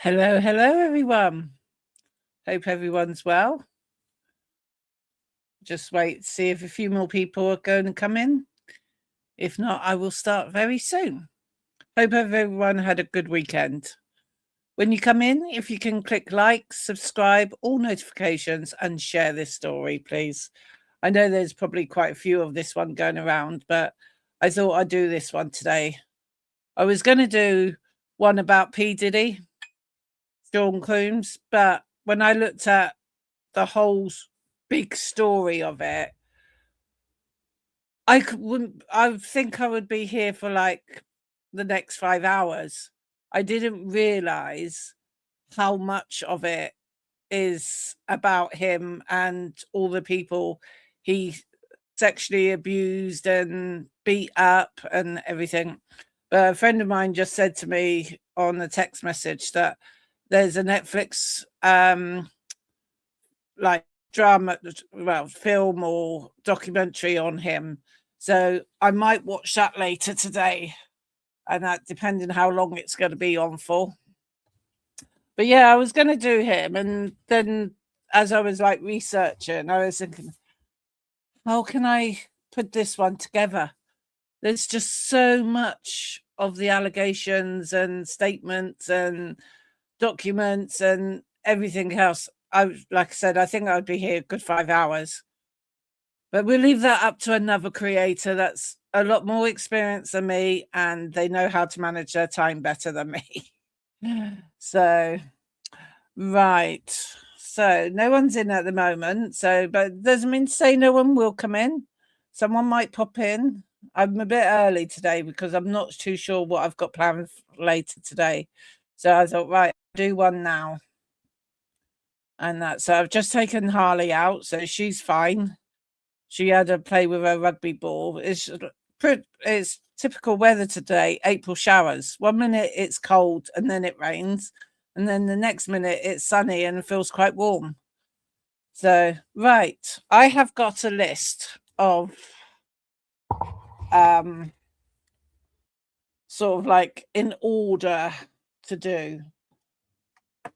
Hello, hello, everyone. Hope everyone's well. Just wait to see if a few more people are going to come in. If not, I will start very soon. Hope everyone had a good weekend. When you come in, if you can click like, subscribe, all notifications, and share this story, please. I know there's probably quite a few of this one going around, but I thought I'd do this one today. I was going to do one about P. Diddy, Sean Combs, but when I looked at the whole big story of it, wouldn't. I think I would be here for like the next 5 hours. I didn't realize how much of it is about him and all the people he sexually abused and beat up and everything. But a friend of mine just said to me on a text message that there's a Netflix like drama, well, film or documentary on him. So I might watch that later today, and that depending how long it's going to be on for. But yeah, I was going to do him, and then as I was like researching, I was thinking, how can I put this one together? There's just so much of the allegations and statements and documents and everything else. Like I said, I think I'd be here a good 5 hours. But we'll leave that up to another creator that's a lot more experienced than me, and they know how to manage their time better than me. So, right. So no one's in at the moment. So, but doesn't mean to say no one will come in. Someone might pop in. I'm a bit early today because I'm not too sure what I've got planned later today. So I thought, right, I'll do one now. And that. So I've just taken Harley out, so she's fine. She had to play with her rugby ball. It's typical weather today, April showers. 1 minute it's cold and then it rains. And then the next minute it's sunny and feels quite warm. So, right. I have got a list of sort of like in order to do,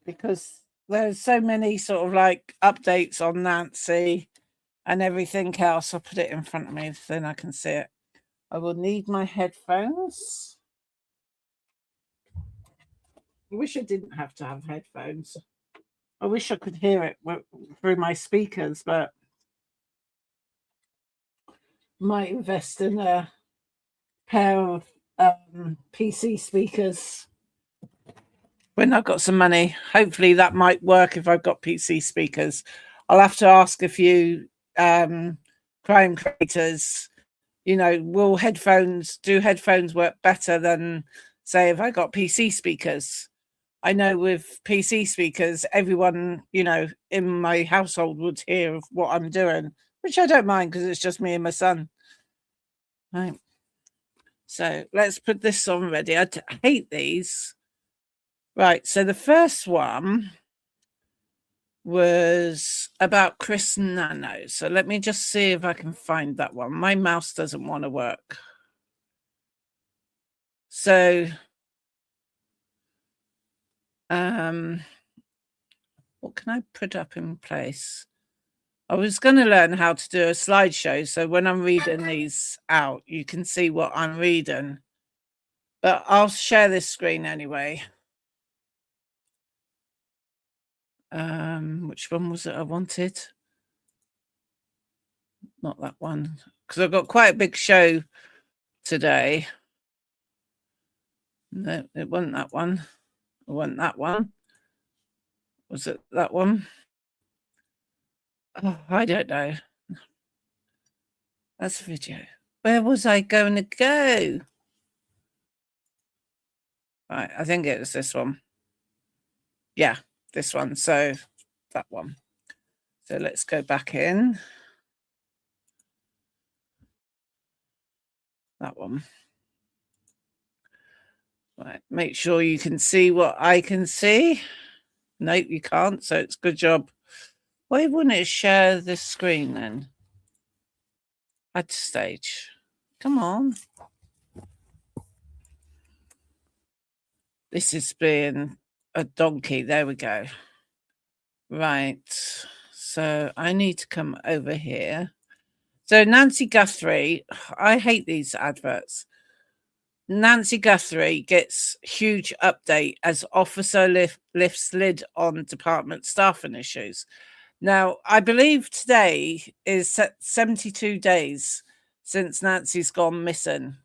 because there's so many sort of like updates on Nancy and everything else. I'll put it in front of me so then I can see it. I will need my headphones. I wish I didn't have to have headphones. I wish I could hear it through my speakers, but might invest in a pair of PC speakers when I've got some money. Hopefully that might work if I've got PC speakers. I'll have to ask a few crime creators, will headphones work better than, say, if I got PC speakers? I know with PC speakers, everyone, in my household would hear what I'm doing, which I don't mind because it's just me and my son. Right. So let's put this on ready. I hate these. Right. So the first one was about Chris Nanos. So let me just see if I can find that one. My mouse doesn't want to work. So, what can I put up in place? I was going to learn how to do a slideshow, so when I'm reading these out, you can see what I'm reading. But I'll share this screen anyway. Which one was it I wanted? Not that one, because I've got quite a big show today. No, it wasn't that one. It wasn't that one. Was it that one? Oh, I don't know. That's a video. Where was I going to go? Right, I think it was this one. Yeah, this one. So that one. So let's go back in. That one. Right, make sure you can see what I can see. Nope, you can't, so it's good job. Why wouldn't it share this screen then? Add to stage. Come on. This is being a donkey. There we go. Right. So I need to come over here. So Nancy Guthrie, I hate these adverts. Nancy Guthrie gets huge update as officer lifts lid on department staffing issues. Now, I believe today is 72 days since Nancy's gone missing.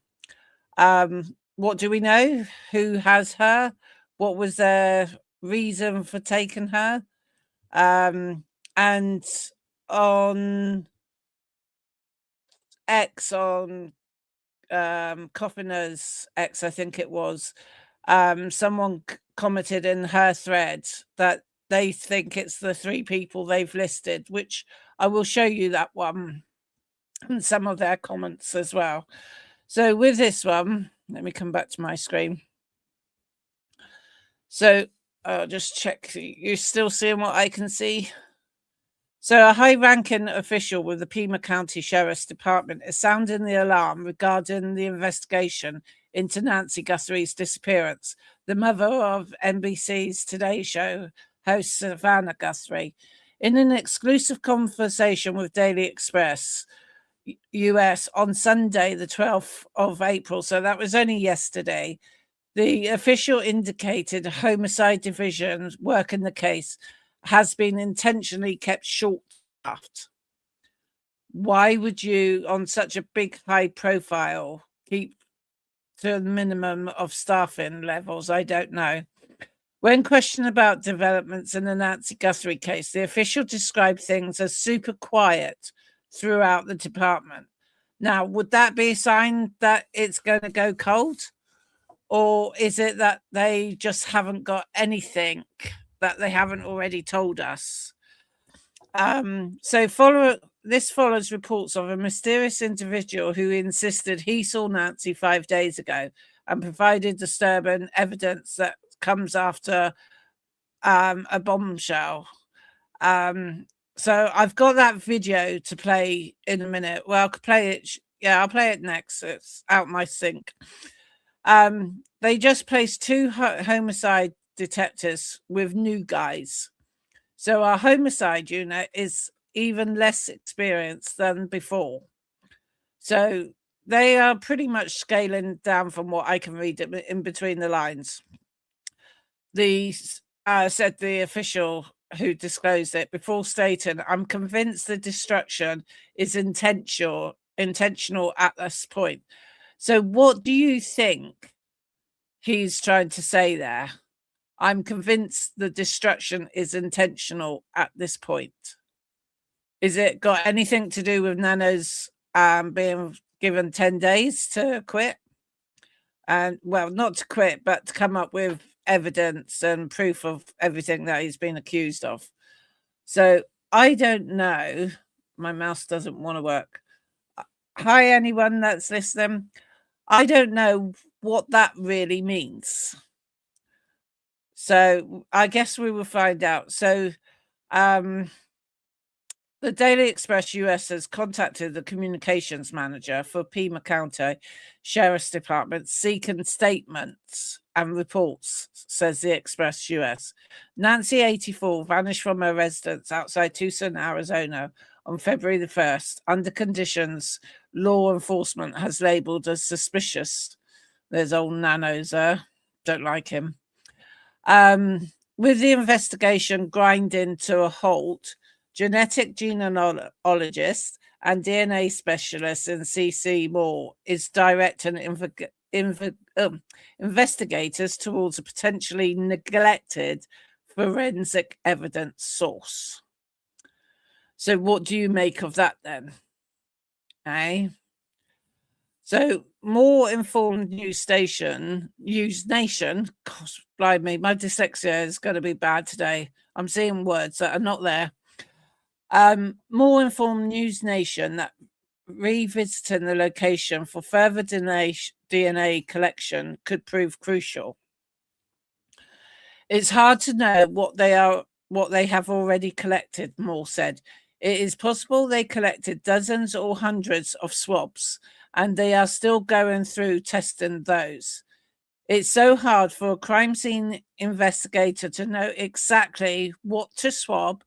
What do we know? Who has her? What was their reason for taking her? And on X, on Coffiner's X, I think it was, someone commented in her thread that they think it's the 3 people they've listed, which I will show you that one and some of their comments as well. So with this one, let me come back to my screen. So I'll just check. You're still seeing what I can see? So a high-ranking official with the Pima County Sheriff's Department is sounding the alarm regarding the investigation into Nancy Guthrie's disappearance. The mother of NBC's Today Show host Savannah Guthrie, in an exclusive conversation with Daily Express US on Sunday, the 12th of April, so that was only yesterday, the official indicated Homicide Division's work in the case has been intentionally kept short-staffed. Why would you, on such a big, high profile, keep to the minimum of staffing levels? I don't know. When questioned about developments in the Nancy Guthrie case, the official described things as super quiet throughout the department. Now, would that be a sign that it's going to go cold? Or is it that they just haven't got anything that they haven't already told us? This follows reports of a mysterious individual who insisted he saw Nancy 5 days ago and provided disturbing evidence that comes after a bombshell. So I've got that video to play in a minute. Well, I'll play it. Yeah, I'll play it next. It's out my sync. They just placed 2 homicide detectives with new guys. So our homicide unit is even less experienced than before. So they are pretty much scaling down from what I can read in between the lines. Said the official who disclosed it before stating, "I'm convinced the destruction is intentional at this point." So what do you think he's trying to say there? I'm convinced the destruction is intentional at this point. Is it got anything to do with Nanos being given 10 days to quit? And well, not to quit, but to come up with evidence and proof of everything that he's been accused of. So I don't know. My mouse doesn't want to work. Hi, anyone that's listening. I don't know what that really means. So I guess we will find out. So the Daily Express US has contacted the communications manager for Pima County Sheriff's Department seeking statements and reports, says the Express US. Nancy, 84, vanished from her residence outside Tucson, Arizona on February the 1st under conditions law enforcement has labeled as suspicious. There's old Nanos there. Don't like him. With the investigation grinding to a halt, genetic genealogist and DNA specialist in CC Moore is directing investigators towards a potentially neglected forensic evidence source. So what do you make of that then? So more informed News Nation, gosh, blimey, my dyslexia is going to be bad today. I'm seeing words that are not there. More informed News Nation that revisiting the location for further DNA collection could prove crucial. It's hard to know what they have already collected, Moore said. It is possible they collected dozens or hundreds of swabs, and they are still going through testing those. It's so hard for a crime scene investigator to know exactly what to swab,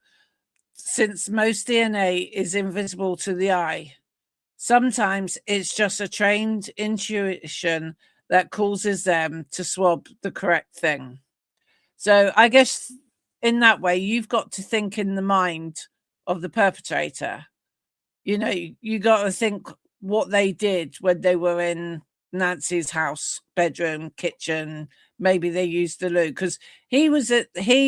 since most DNA is invisible to the eye. Sometimes it's just a trained intuition that causes them to swab the correct thing. So I guess in that way, you've got to think in the mind of the perpetrator. You know, you got to think what they did when they were in Nancy's house, bedroom, kitchen. Maybe they used the loo, because he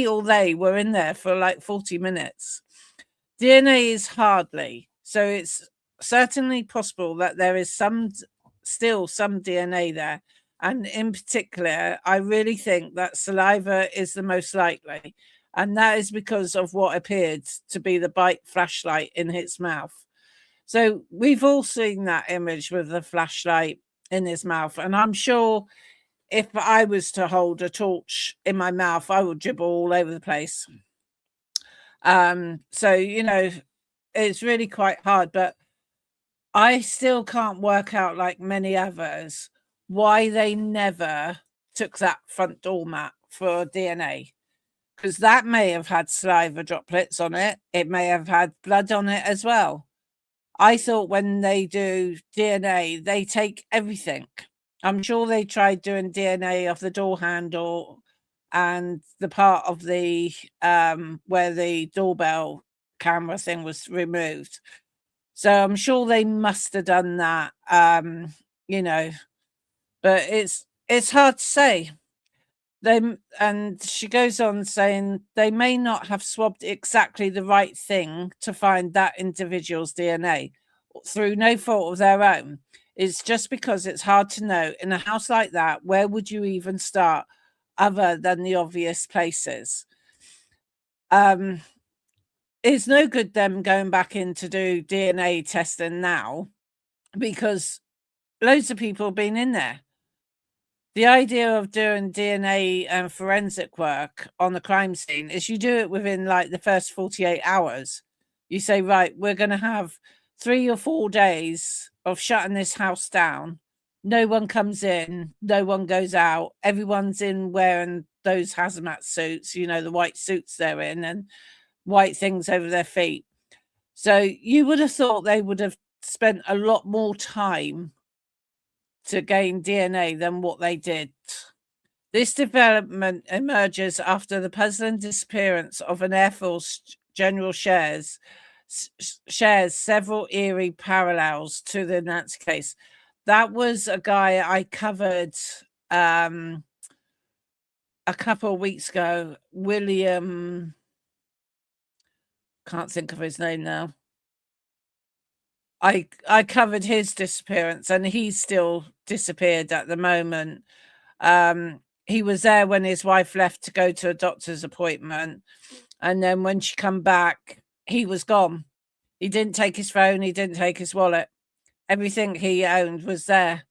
or they were in there for like 40 minutes. DNA is hardly, so it's certainly possible that there is still some DNA there. And in particular, I really think that saliva is the most likely. And that is because of what appeared to be the bite flashlight in his mouth. So we've all seen that image with the flashlight in his mouth. And I'm sure if I was to hold a torch in my mouth, I would dribble all over the place. So, you know, it's really quite hard, but I still can't work out, like many others, why they never took that front door mat for DNA, because that may have had saliva droplets on it. It may have had blood on it as well. I thought when they do DNA, they take everything. I'm sure they tried doing DNA off the door handle and the part of the where the doorbell camera thing was removed. So I'm sure they must have done that, you know, but it's hard to say. And she goes on saying they may not have swabbed exactly the right thing to find that individual's DNA through no fault of their own. It's just because it's hard to know in a house like that, where would you even start other than the obvious places? It's no good them going back in to do DNA testing now, because loads of people have been in there. The idea of doing DNA and forensic work on the crime scene is you do it within like the first 48 hours. You say, right, we're going to have 3 or 4 days of shutting this house down. No one comes in, no one goes out. Everyone's in wearing those hazmat suits, you know, the white suits they're in, and white things over their feet. So you would have thought they would have spent a lot more time to gain DNA than what they did. This development emerges after the puzzling disappearance of an Air Force general shares several eerie parallels to the Nancy case. That was a guy I covered a couple of weeks ago, William, can't think of his name now. I covered his disappearance, and he's still disappeared at the moment. He was there when his wife left to go to a doctor's appointment, and then when she come back, he was gone. He didn't take his phone, he didn't take his wallet. Everything he owned was there,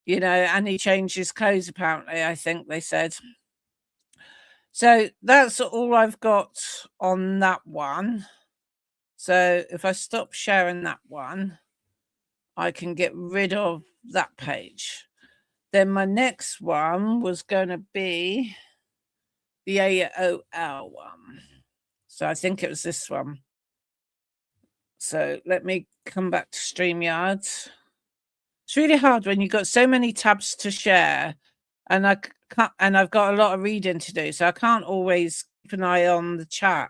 you know, and he changed his clothes, apparently, I think they said. So that's all I've got on that one. So if I stop sharing that one, I can get rid of that page. Then my next one was going to be the AOL one. So I think it was this one. So let me come back to StreamYard. It's really hard when you've got so many tabs to share, and I've got a lot of reading to do, so I can't always keep an eye on the chat.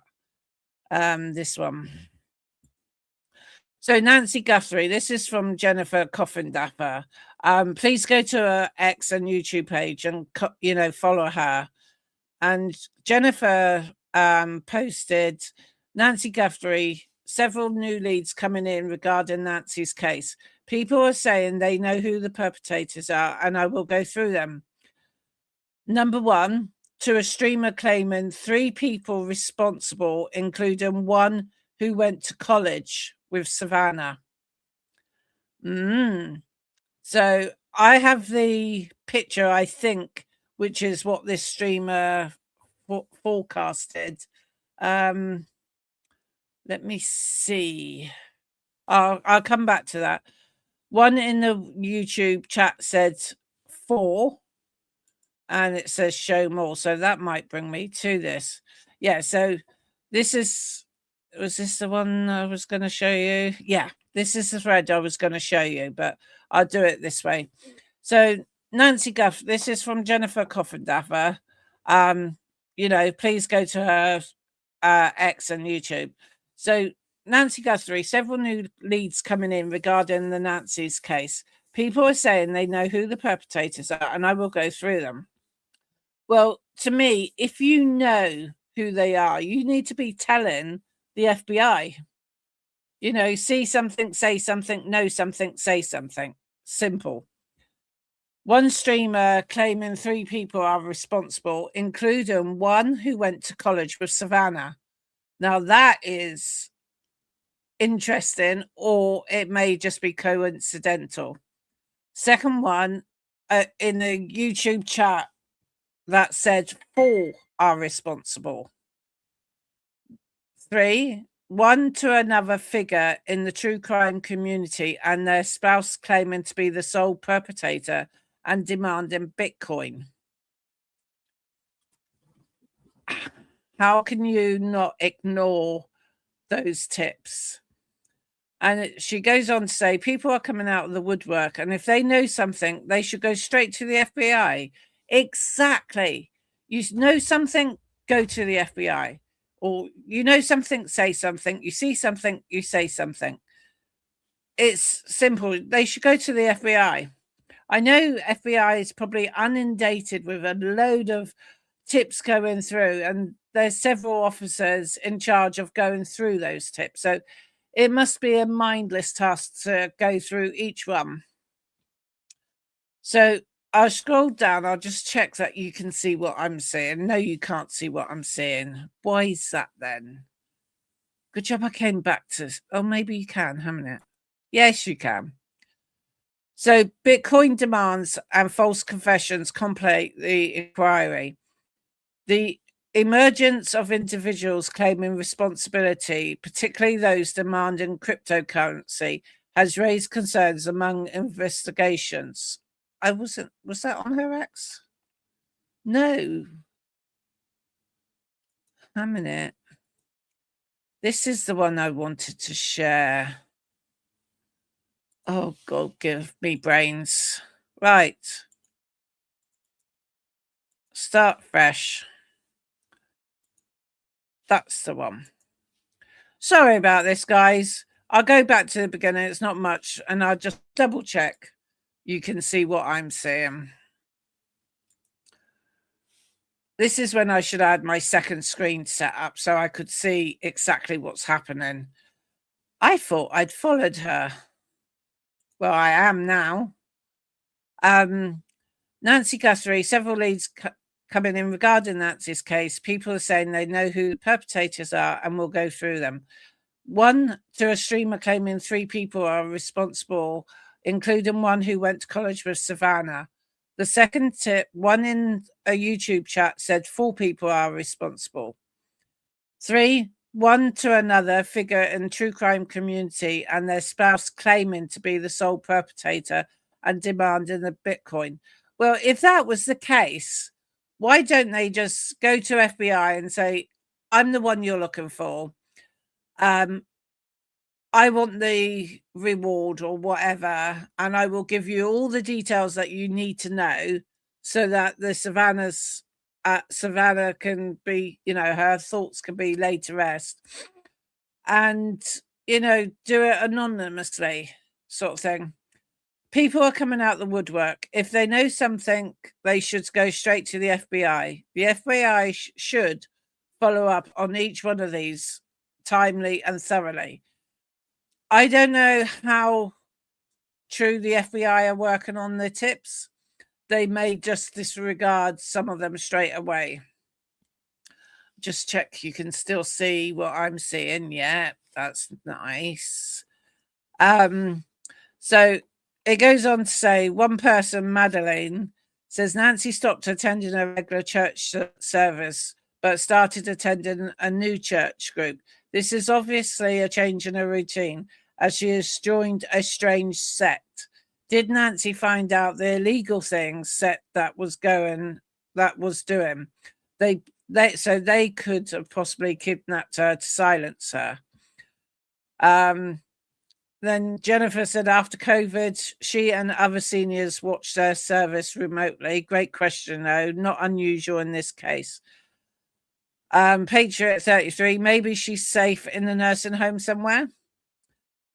This one. So Nancy Guthrie, this is from Jennifer Coffindapper. Please go to her X and YouTube page and follow her. And Jennifer posted Nancy Guthrie, several new leads coming in regarding Nancy's case. People are saying they know who the perpetrators are, and I will go through them. Number 1, to a streamer claiming 3 people responsible, including one who went to college with Savannah. So I have the picture, I think, which is what this streamer forecasted. Let me see. I'll come back to that. One in the YouTube chat said 4. and it says show more. So that might bring me to this. Yeah, so this was this the one I was going to show you? Yeah, this is the thread I was going to show you, but I'll do it this way. So Nancy Guthrie, this is from Jennifer Coffindaffer. Please go to her X and YouTube. So Nancy Guthrie, several new leads coming in regarding the Nancy's case. People are saying they know who the perpetrators are, and I will go through them. Well, to me, if you know who they are, you need to be telling the FBI. See something, say something, know something, say something. Simple. One streamer claiming 3 people are responsible, including one who went to college with Savannah. Now that is interesting, or it may just be coincidental. Second one, in the YouTube chat that said 4 are responsible. 3, one to another figure in the true crime community and their spouse claiming to be the sole perpetrator and demanding Bitcoin. How can you not ignore those tips? And she goes on to say, people are coming out of the woodwork, and if they know something, they should go straight to the FBI. Exactly. You know something, go to the FBI. Or you know something, say something. You see something, you say something. It's simple. They should go to the FBI. I know FBI is probably inundated with a load of tips going through, and there's several officers in charge of going through those tips. So it must be a mindless task to go through each one. So I'll scroll down. I'll just check that you can see what I'm seeing. No, you can't see what I'm seeing. Why is that then? Good job I came back to... Oh, maybe you can, haven't it? Yes, you can. So Bitcoin demands and false confessions complicate the inquiry. The emergence of individuals claiming responsibility, particularly those demanding cryptocurrency, has raised concerns among investigations. Was that on her X? No. A minute. This is the one I wanted to share. Oh, God, give me brains. Right. Start fresh. That's the one. Sorry about this, guys. I'll go back to the beginning. It's not much, and I'll just double check. You can see what I'm seeing. This is when I should add my second screen set up so I could see exactly what's happening. I thought I'd followed her. Well, I am now. Nancy Guthrie, several leads coming in regarding Nancy's case. People are saying they know who the perpetrators are and will go through them. One to a streamer claiming 3 people are responsible, including one who went to college with Savannah. The second tip, one in a YouTube chat said 4 people are responsible. 3, one to another figure in true crime community and their spouse claiming to be the sole perpetrator and demanding the Bitcoin. Well, if that was the case, why don't they just go to FBI and say, I'm the one you're looking for. I want the reward or whatever, and I will give you all the details that you need to know so that the Savannah can be, her thoughts can be laid to rest. And, do it anonymously, sort of thing. People are coming out the woodwork. If they know something, they should go straight to the FBI. The FBI should follow up on each one of these timely and thoroughly. I don't know how true the FBI are working on the tips. They may just disregard some of them straight away. Just check you can still see what I'm seeing. Yeah, that's nice. So it goes on to say, one person, Madeline, says Nancy stopped attending a regular church service, but started attending a new church group. This is obviously a change in her routine, as she has joined a strange sect. Did Nancy find out the illegal thing sect that was going that was doing. So they could have possibly kidnapped her to silence her. Then Jennifer said after COVID, she and other seniors watched their service remotely. Great question, though. Not unusual in this case. Patriot 33, maybe she's safe in the nursing home somewhere.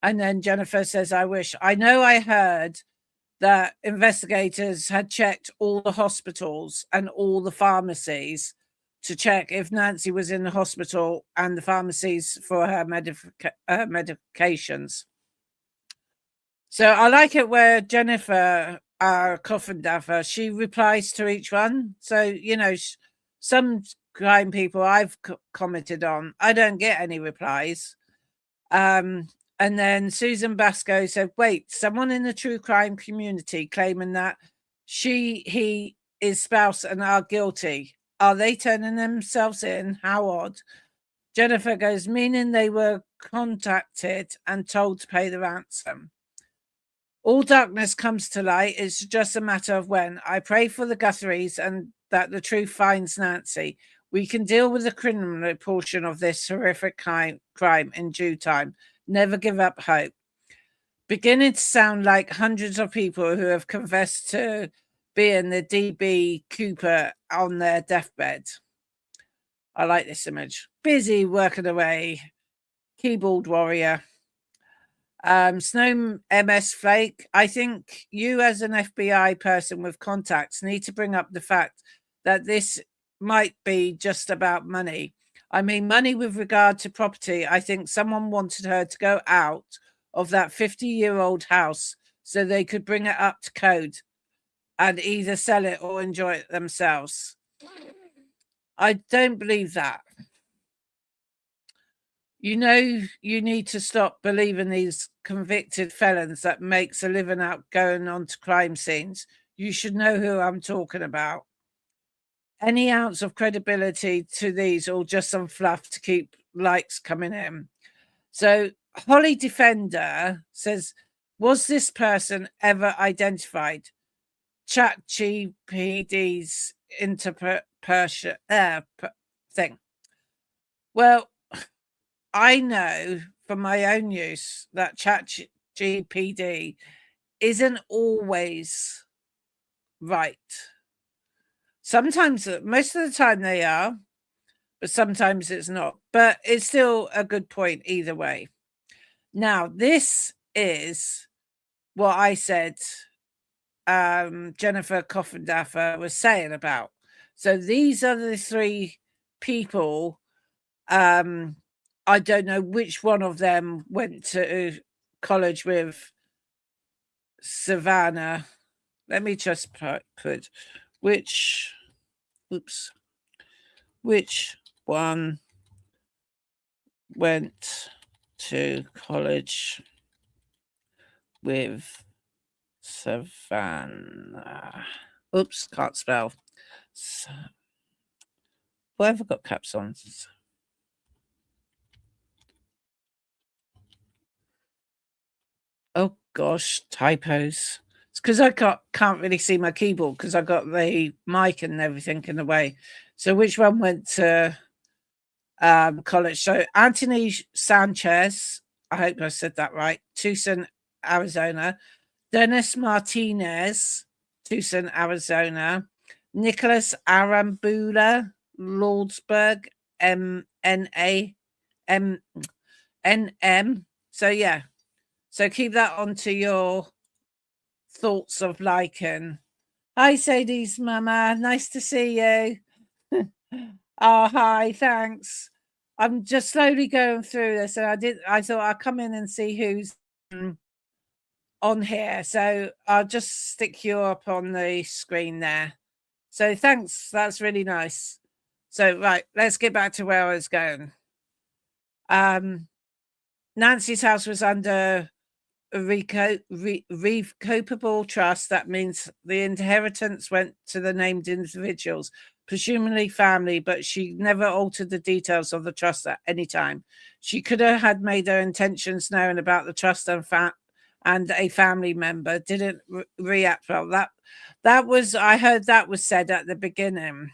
And then Jennifer says, I wish. I know I heard that investigators had checked all the hospitals and all the pharmacies to check if Nancy was in the hospital and the pharmacies for her medications. So I like it where Jennifer Coffindaffer, she replies to each one. So, you know, some crime people I've commented on, I don't get any replies. And then Susan Basco said, wait, someone in the true crime community claiming that he, his spouse and are guilty. Are they turning themselves in? How odd. Jennifer goes, meaning they were contacted and told to pay the ransom. All darkness comes to light. It's just a matter of when. I pray for the Guthries and that the truth finds Nancy. We can deal with the criminal portion of this horrific crime in due time. Never give up hope. Beginning to sound like hundreds of people who have confessed to being the DB Cooper on their deathbed. I like this image. Busy working away. Keyboard warrior. Snow MS Flake, I think you as an FBI person with contacts need to bring up the fact that this might be just about money. I mean, money with regard to property. I think someone wanted her to go out of that 50-year-old house so they could bring it up to code and either sell it or enjoy it themselves. I don't believe that. You know, you need to stop believing these convicted felons that makes a living out going onto crime scenes. You should know who I'm talking about. Any ounce of credibility to these or just some fluff to keep likes coming in. So Holly Defender says, was this person ever identified? ChatGPT's thing. Well, I know from my own use that ChatGPT isn't always right. Sometimes, most of the time they are, but sometimes it's not. But it's still a good point either way. Now, this is what I said Jennifer Coffindaffer was saying about. So these are the three people. I don't know which one of them went to college with Savannah. Let me just put which one went to college with Savannah. Oops, can't spell. Why have I got caps on? Oh gosh, typos. It's because I can't really see my keyboard because I got the mic and everything in the way. So which one went to college? So Anthony Sanchez, I hope I said that right, Tucson, Arizona. Dennis Martinez, Tucson, Arizona. Nicholas Arambula, Lordsburg, NM. So yeah. So keep that onto your thoughts of liking. Hi, Sadie's mama. Nice to see you. Oh, hi. Thanks. I'm just slowly going through this, and I thought I'd come in and see who's on here. So I'll just stick you up on the screen there. So thanks. That's really nice. So right, let's get back to where I was going. Nancy's house was under a revocable trust. That means the inheritance went to the named individuals, presumably family, but she never altered the details of the trust at any time. She could have had made her intentions known about the trust and and a family member didn't react well. That was, I heard that was said at the beginning.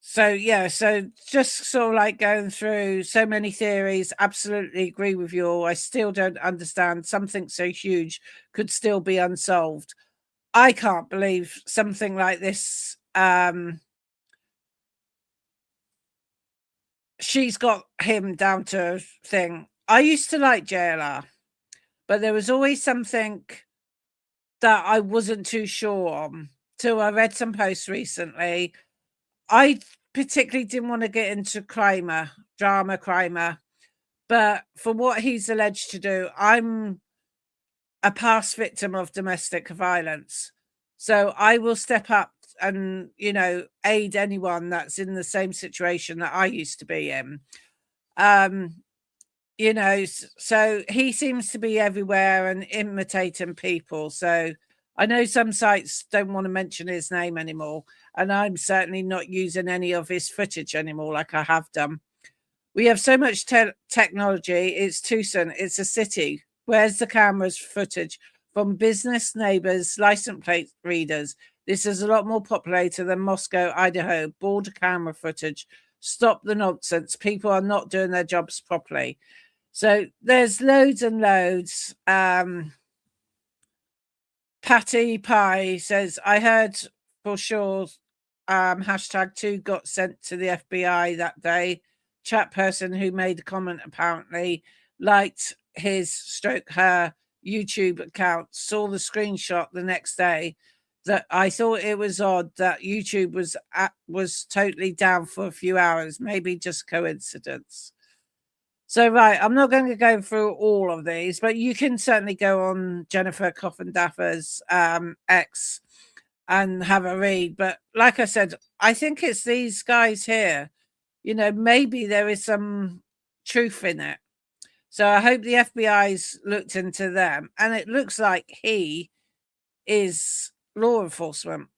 So yeah, so just sort of like going through so many theories. Absolutely agree with you all. I still don't understand something so huge could still be unsolved. I can't believe something like this. She's got him down to thing. I used to like JLR, but there was always something that I wasn't too sure on. Till I read some posts recently. I particularly didn't want to get into drama, but for what he's alleged to do, I'm a past victim of domestic violence. So I will step up and, aid anyone that's in the same situation that I used to be in. So he seems to be everywhere and imitating people. So I know some sites don't want to mention his name anymore, and I'm certainly not using any of his footage anymore like I have done. We have so much technology. It's Tucson. It's a city. Where's the camera's footage from business, neighbors, license plate readers? This is a lot more populated than Moscow, Idaho. Border camera footage. Stop the nonsense. People are not doing their jobs properly. So there's loads and loads. Patty Pie says, I heard for sure #2 got sent to the FBI that day. Chat person who made the comment apparently liked her YouTube account, saw the screenshot the next day. That I thought it was odd that YouTube was totally down for a few hours, maybe just coincidence. So, right, I'm not going to go through all of these, but you can certainly go on Jennifer Coffin-Daffer's X and have a read. But like I said, I think it's these guys here. Maybe there is some truth in it. So I hope the FBI's looked into them. And it looks like he is law enforcement,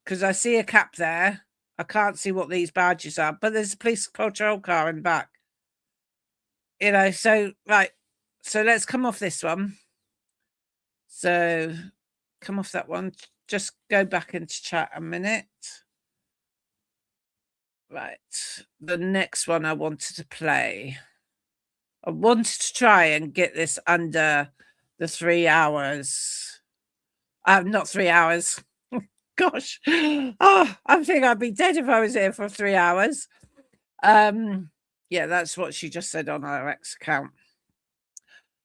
because I see a cap there. I can't see what these badges are, but there's a police patrol car in back. So right. So let's come off this one. So come off that one. Just go back into chat a minute. Right. The next one I wanted to play. I wanted to try and get this under the 3 hours. Not 3 hours. Gosh. Oh, I think I'd be dead if I was here for 3 hours. Yeah, that's what she just said on her X account.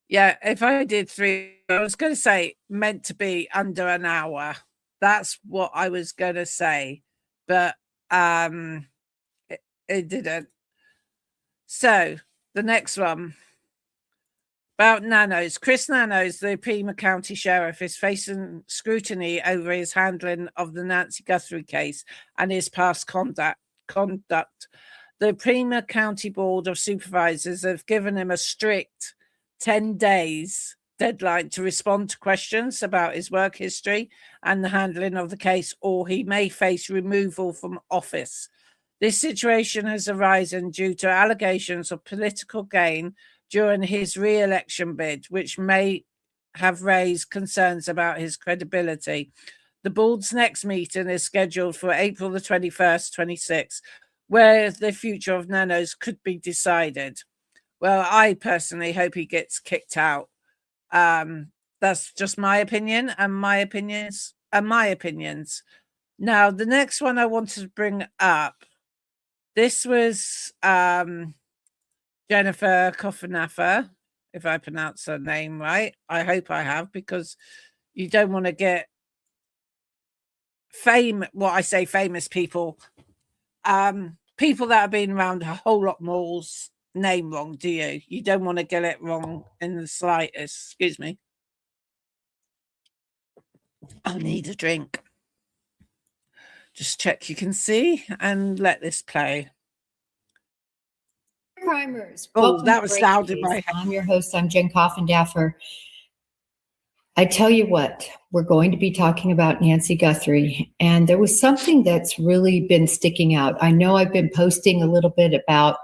Yeah, if I did 3, I was going to say meant to be under an hour. That's what I was going to say, but it didn't. So the next one about Nanos. Chris Nanos, the Pima County Sheriff, is facing scrutiny over his handling of the Nancy Guthrie case and his past conduct. The Pima County Board of Supervisors have given him a strict 10 days deadline to respond to questions about his work history and the handling of the case, or he may face removal from office. This situation has arisen due to allegations of political gain during his re-election bid, which may have raised concerns about his credibility. The board's next meeting is scheduled for April the 21st, 26th, where the future of Nanos could be decided. Well, I personally hope he gets kicked out. That's just my opinion and my opinions. Now, the next one I wanted to bring up, this was Jennifer Coffin-Daffer, if I pronounce her name right. I hope I have, because you don't want to get famous people, people that have been around a whole lot more's name wrong, do you? You don't want to get it wrong in the slightest. Excuse me. I'll need a drink. Just check you can see and let this play. Primers. Oh, that was loud in my head. I'm your host. I'm Jen Coffin-Daffer. I tell you what, we're going to be talking about Nancy Guthrie, and there was something that's really been sticking out. I know I've been posting a little bit about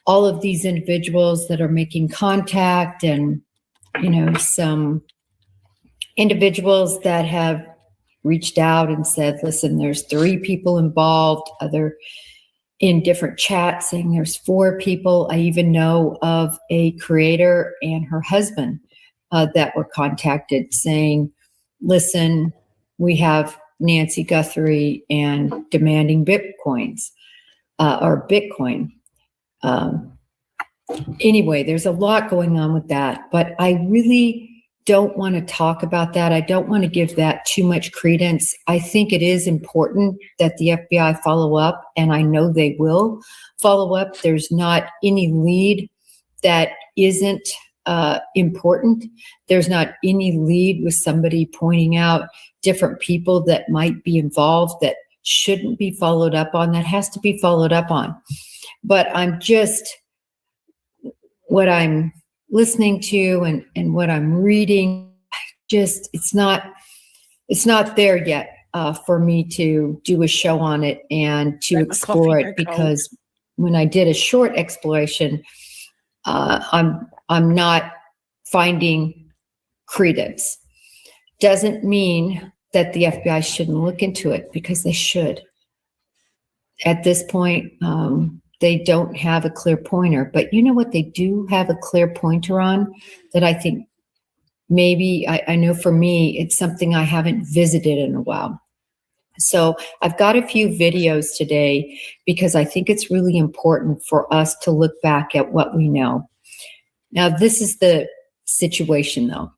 all of these individuals that are making contact, and, you know, some individuals that have reached out and said, listen, there's 3 people involved, other in different chats saying there's 4 people. I even know of a creator and her husband that were contacted saying, listen, we have Nancy Guthrie and demanding Bitcoins or Bitcoin. Anyway, there's a lot going on with that, but I really don't want to talk about that. I don't want to give that too much credence. I think it is important that the FBI follow up, and I know they will follow up. There's not any lead that isn't important. There's not any lead with somebody pointing out different people that might be involved that shouldn't be followed up on. That has to be followed up on. But I'm just, what I'm listening to and what I'm reading, just, it's not there yet for me to do a show on it and to explore it, because when I did a short exploration, I'm not finding credence. Doesn't mean that the FBI shouldn't look into it, because they should. At this point, they don't have a clear pointer, but you know what they do have a clear pointer on that I think maybe, I know for me, it's something I haven't visited in a while. So I've got a few videos today because I think it's really important for us to look back at what we know. Now, this is the situation though.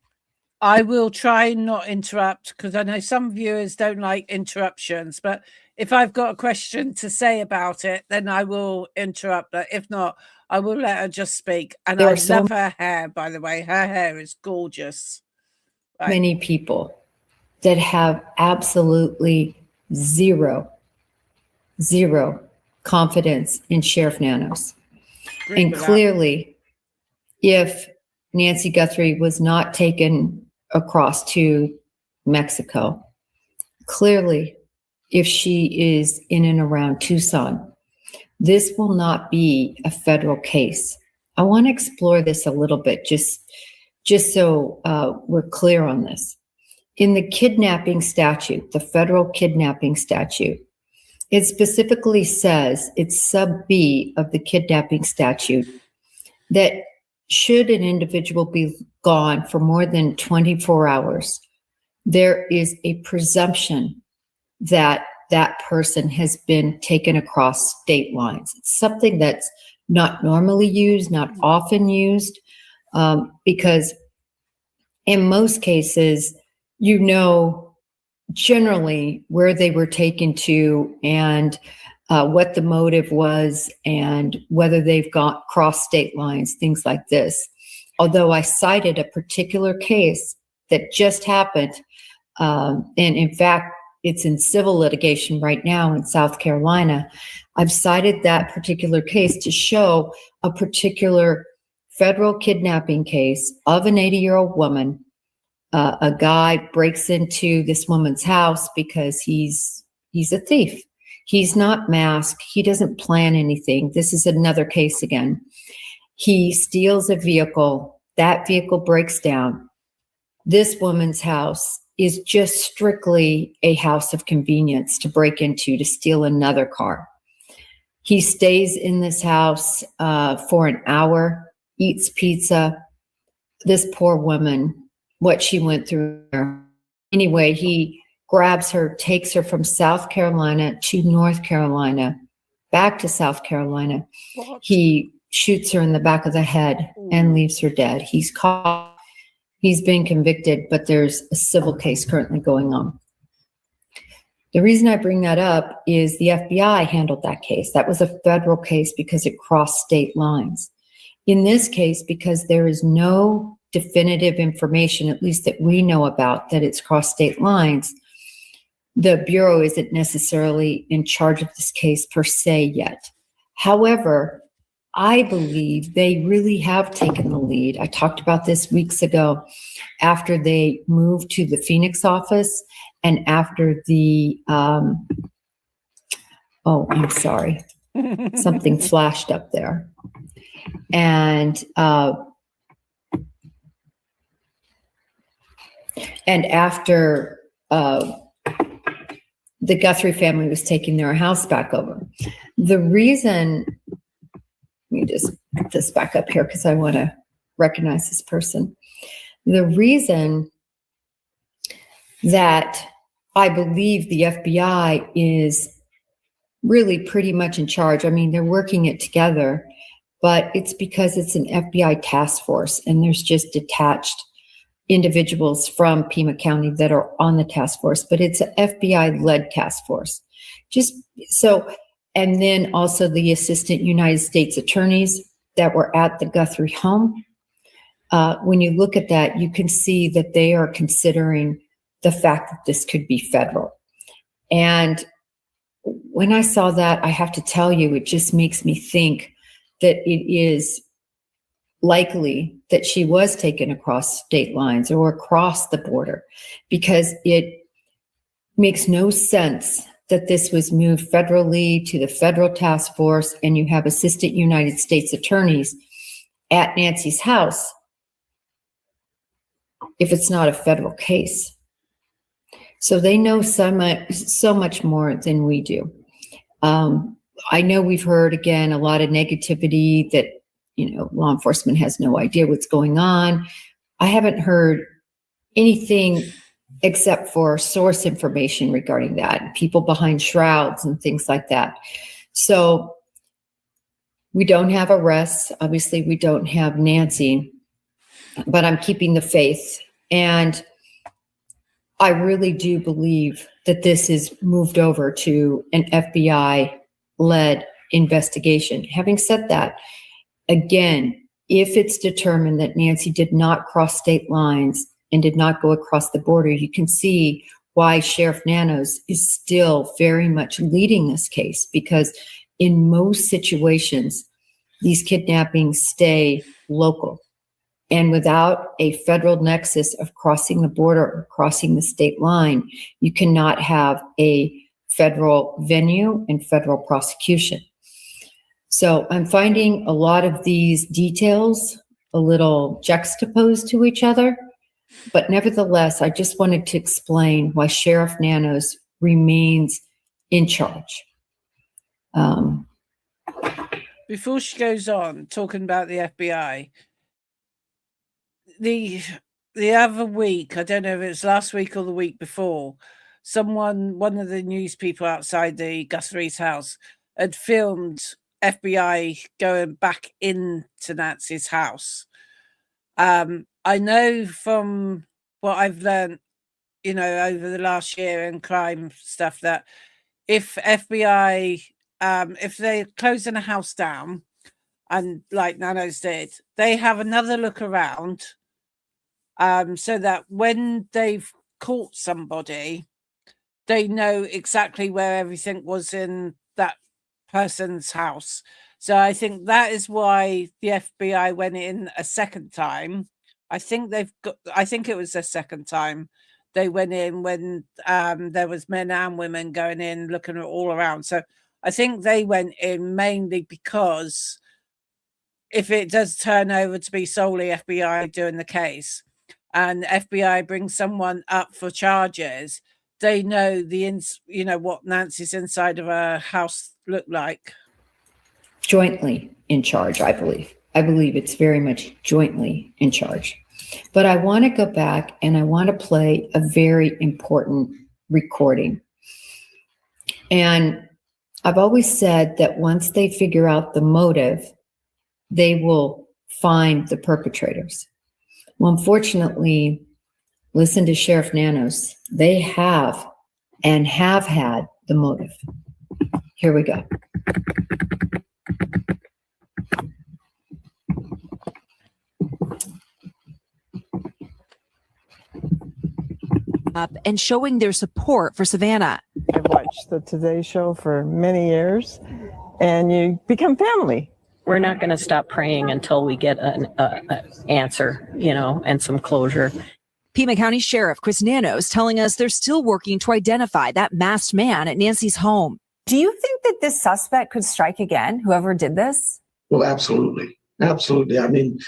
I will try not interrupt, because I know some viewers don't like interruptions, but if I've got a question to say about it, then I will interrupt her. If not, I will let her just speak. And I love her hair, by the way. Her hair is gorgeous. Right. Many people that have absolutely zero confidence in Sheriff Nanos. And clearly, if Nancy Guthrie was not taken across to Mexico, clearly, if she is in and around Tucson, this will not be a federal case. I want to explore this a little bit, just so we're clear on this. In the kidnapping statute, the federal kidnapping statute, it specifically says, it's sub B of the kidnapping statute, that should an individual be gone for more than 24 hours, there is a presumption that that person has been taken across state lines. It's something that's not normally used, not often used, because in most cases, you know generally where they were taken to and what the motive was and whether they've got cross state lines, things like this. Although I cited a particular case that just happened, and in fact, it's in civil litigation right now in South Carolina. I've cited that particular case to show a particular federal kidnapping case of an 80-year-old woman. A guy breaks into this woman's house because he's a thief. He's not masked. He doesn't plan anything. This is another case again. He steals a vehicle. That vehicle breaks down. This woman's house is just strictly a house of convenience to break into, to steal another car. He stays in this house for an hour, eats pizza. This poor woman, what she went through. Anyway, he grabs her, takes her from South Carolina to North Carolina, back to South Carolina. What? He shoots her in the back of the head and leaves her dead. He's caught. He's been convicted, but there's a civil case currently going on. The reason I bring that up is the FBI handled that case. That was a federal case because it crossed state lines. In this case, because there is no definitive information, at least that we know about, that it's crossed state lines, the Bureau isn't necessarily in charge of this case per se yet. However, I believe they really have taken the lead. I talked about this weeks ago after they moved to the Phoenix office and after the, I'm sorry. Something flashed up there. And after the Guthrie family was taking their house back over, the reason, let me just put this back up here because I want to recognize this person. The reason that I believe the FBI is really pretty much in charge, I mean, they're working it together, but it's because it's an FBI task force and there's just detached individuals from Pima County that are on the task force, but it's an FBI-led task force. Just so, and then also the assistant United States attorneys that were at the Guthrie home. When you look at that, you can see that they are considering the fact that this could be federal. And when I saw that, I have to tell you, it just makes me think that it is likely that she was taken across state lines or across the border, because it makes no sense that this was moved federally to the federal task force and you have assistant United States attorneys at Nancy's house if it's not a federal case. So they know so much more than we do. I know we've heard, again, a lot of negativity that, law enforcement has no idea what's going on. I haven't heard anything except for source information regarding that, people behind shrouds and things like that. So we don't have arrests. Obviously, we don't have Nancy, but I'm keeping the faith. And I really do believe that this is moved over to an FBI-led investigation. Having said that, again, if it's determined that Nancy did not cross state lines and did not go across the border, you can see why Sheriff Nanos is still very much leading this case, because in most situations, these kidnappings stay local. And without a federal nexus of crossing the border or crossing the state line, you cannot have a federal venue and federal prosecution. So I'm finding a lot of these details a little juxtaposed to each other, but nevertheless, I just wanted to explain why Sheriff Nanos remains in charge. Before she goes on, talking about the FBI, the other week, I don't know if it was last week or the week before, one of the news people outside the Guthrie's house had filmed FBI going back into Nancy's house. I know from what I've learned, over the last year in crime stuff, that if FBI, if they're closing a house down, and like Nanos did, they have another look around, so that when they've caught somebody, they know exactly where everything was in that person's house. So I think that is why the FBI went in a second time. I think it was the second time they went in when there was men and women going in, looking all around. So I think they went in mainly because if it does turn over to be solely FBI doing the case, and FBI brings someone up for charges, they know what Nancy's inside of her house looked like. Jointly in charge, I believe. I believe it's very much jointly in charge. But I want to go back and I want to play a very important recording. And I've always said that once they figure out the motive, they will find the perpetrators. Well, unfortunately, listen to Sheriff Nanos. They have and have had the motive. Here we go. Up and showing their support for Savannah. I've watched the Today Show for many years, and you become family. We're not going to stop praying until we get an answer, and some closure. Pima County Sheriff Chris Nanos telling us they're still working to identify that masked man at Nancy's home. Do you think that this suspect could strike again, whoever did this? Well, absolutely. Absolutely. I mean,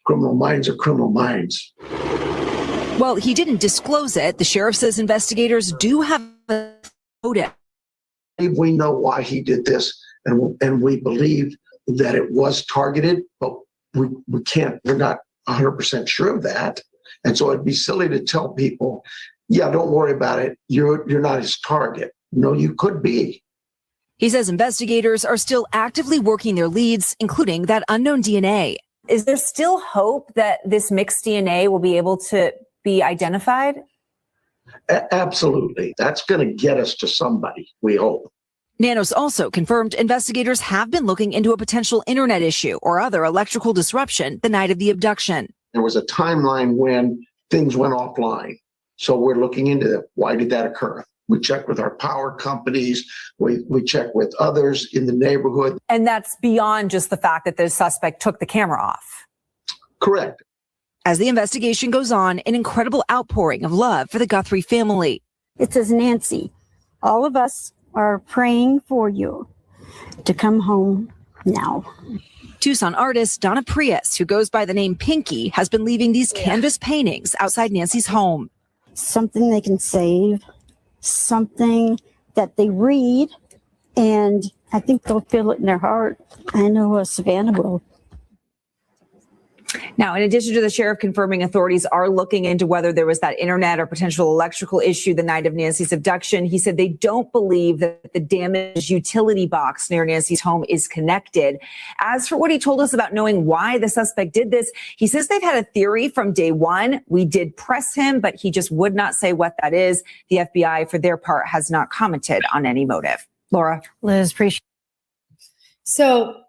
criminal minds are criminal minds. Well, he didn't disclose it. The sheriff says investigators do have a motive. We know why he did this, and we believe that it was targeted, but we're not 100% sure of that. And so it'd be silly to tell people, yeah, don't worry about it. You're not his target. No, you could be. He says investigators are still actively working their leads, including that unknown DNA. Is there still hope that this mixed DNA will be able to be identified? Absolutely. That's going to get us to somebody, we hope. Nanos also confirmed investigators have been looking into a potential internet issue or other electrical disruption the night of the abduction. There was a timeline when things went offline. So we're looking into that. Why did that occur? We check with our power companies. We check with others in the neighborhood. And that's beyond just the fact that the suspect took the camera off. Correct. As the investigation goes on, an incredible outpouring of love for the Guthrie family. It says, Nancy, all of us are praying for you to come home now. Tucson artist Donna Prius, who goes by the name Pinky, has been leaving these canvas paintings outside Nancy's home. Something they can save, something that they read, and I think they'll feel it in their heart. I know Savannah will. Now, in addition to the sheriff confirming authorities are looking into whether there was that internet or potential electrical issue the night of Nancy's abduction, he said they don't believe that the damaged utility box near Nancy's home is connected. As for what he told us about knowing why the suspect did this, he says they've had a theory from day one. We did press him, but he just would not say what that is. The FBI, for their part, has not commented on any motive. Laura? Liz, appreciate. So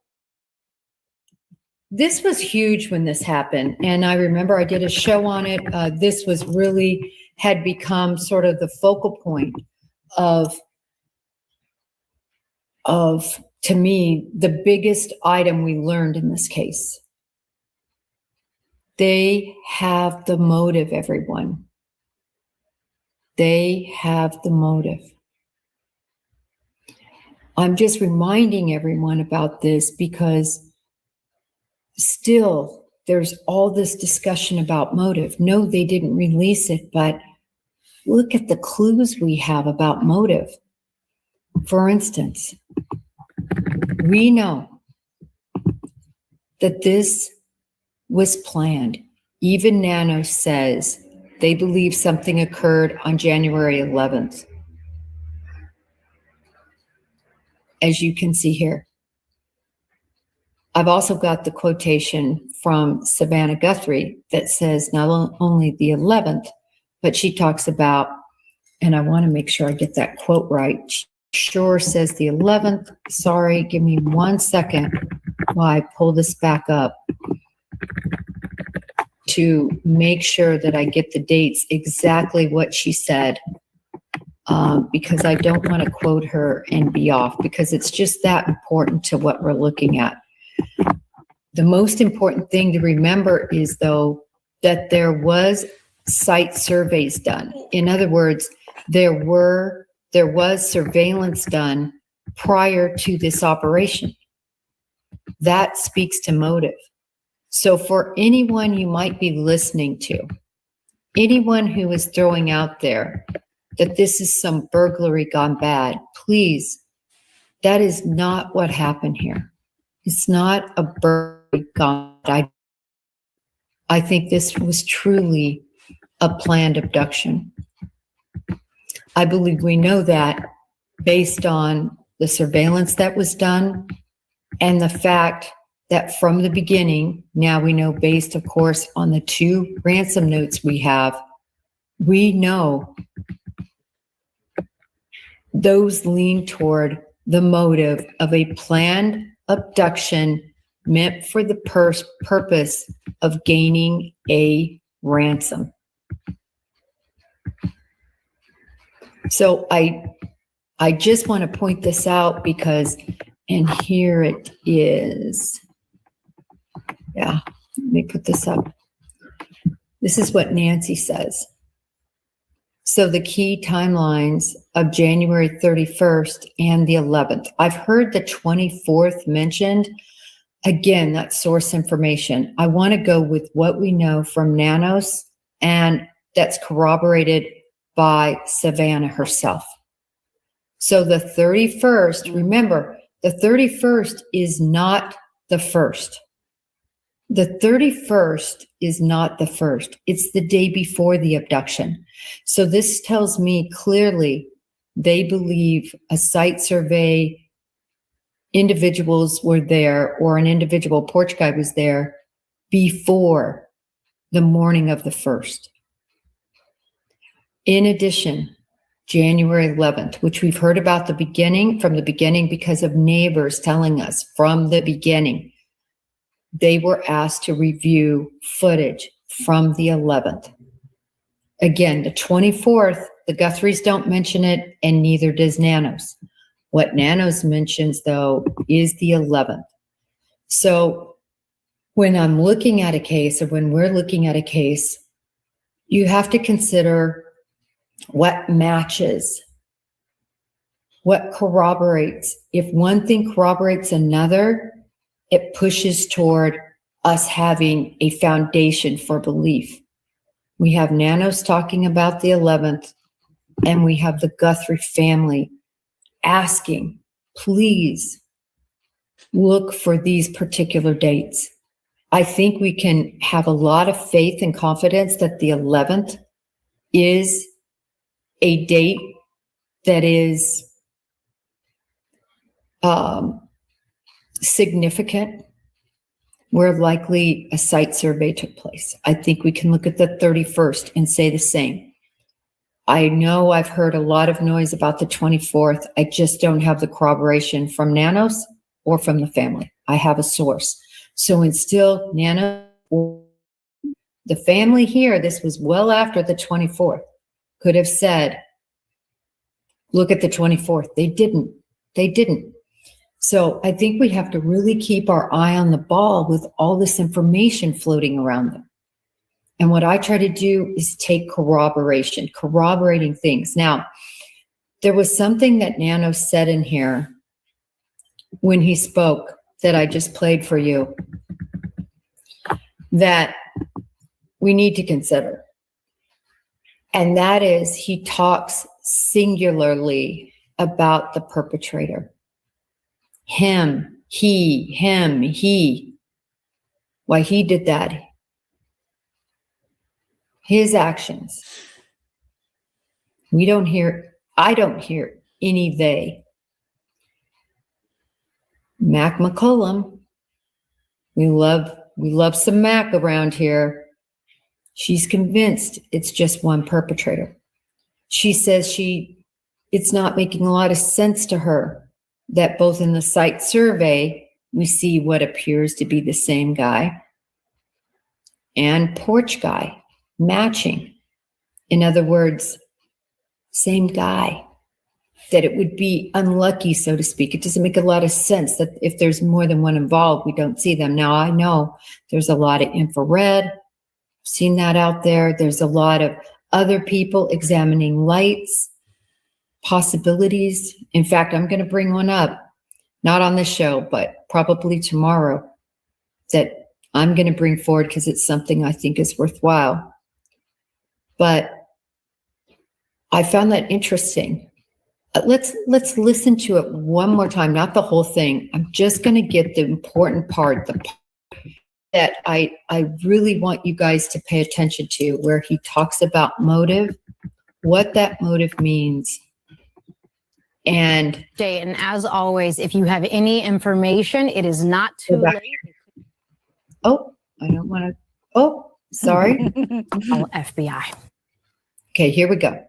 this was huge when this happened. And I remember I did a show on it. This was really had become sort of the focal point of, to me, the biggest item we learned in this case. They have the motive, everyone. They have the motive. I'm just reminding everyone about this because still, there's all this discussion about motive. No, they didn't release it, but look at the clues we have about motive. For instance, we know that this was planned. Even Nanos says they believe something occurred on January 11th. As you can see here. I've also got the quotation from Savannah Guthrie that says not only the 11th, but she talks about, and I want to make sure I get that quote right. She sure says the 11th. Sorry, give me 1 second while I pull this back up to make sure that I get the dates exactly what she said. Because I don't want to quote her and be off, because it's just that important to what we're looking at. The most important thing to remember is, though, that there was site surveys done. In other words, there was surveillance done prior to this operation. That speaks to motive. So for anyone you might be listening to, anyone who is throwing out there that this is some burglary gone bad, please, that is not what happened here. It's not a burglary gone bad. I think this was truly a planned abduction. I believe we know that based on the surveillance that was done and the fact that from the beginning, now we know based, of course, on the 2 ransom notes we have, we know those lean toward the motive of a planned abduction meant for the purpose of gaining a ransom. So I just want to point this out because, and here it is. Yeah, let me put this up. This is what Nancy says. So the key timelines of January 31st and the 11th. I've heard the 24th mentioned. Again, that's source information. I want to go with what we know from Nanos, and that's corroborated by Savannah herself. So the 31st, remember, the 31st is not the first. The 31st is not the first. It's the day before the abduction. So this tells me clearly they believe a site survey individuals were there, or an individual porch guy was there before the morning of the 1st. In addition, January 11th, which we've heard about from the beginning because of neighbors telling us from the beginning, they were asked to review footage from the 11th. Again, the 24th, the Guthries don't mention it, and neither does Nanos. What Nanos mentions, though, is the 11th. So when I'm looking at a case, or when we're looking at a case, you have to consider what matches, what corroborates. If one thing corroborates another, it pushes toward us having a foundation for belief. We have Nanos talking about the 11th, and we have the Guthrie family asking, please look for these particular dates. I think we can have a lot of faith and confidence that the 11th is a date that is significant, where likely a site survey took place. I think we can look at the 31st and say the same. I know I've heard a lot of noise about the 24th. I just don't have the corroboration from Nanos or from the family. I have a source. So instill Nanos, the family here, this was well after the 24th, could have said, look at the 24th. They didn't. So I think we have to really keep our eye on the ball with all this information floating around them. And what I try to do is take corroborating things. Now, there was something that Nanos said in here when he spoke that I just played for you that we need to consider. And that is, he talks singularly about the perpetrator. Him, he. Why he did that. His actions. I don't hear any they. Mac McCullum. We love some Mac around here. She's convinced it's just one perpetrator. She says it's not making a lot of sense to her that both in the site survey, we see what appears to be the same guy and porch guy matching. In other words, same guy. That it would be unlucky, so to speak. It doesn't make a lot of sense that if there's more than one involved, we don't see them. Now, I know there's a lot of infrared, seen that out there. There's a lot of other people examining lights, possibilities. In fact, I'm going to bring one up, not on this show, but probably tomorrow, that I'm going to bring forward because it's something I think is worthwhile. But I found that interesting. Let's listen to it one more time, not the whole thing. I'm just going to get the important part, the part that I really want you guys to pay attention to, where he talks about motive, what that motive means. And as always, if you have any information, it is not too late. Oh, I don't want to. Oh, sorry. FBI. Okay, here we go.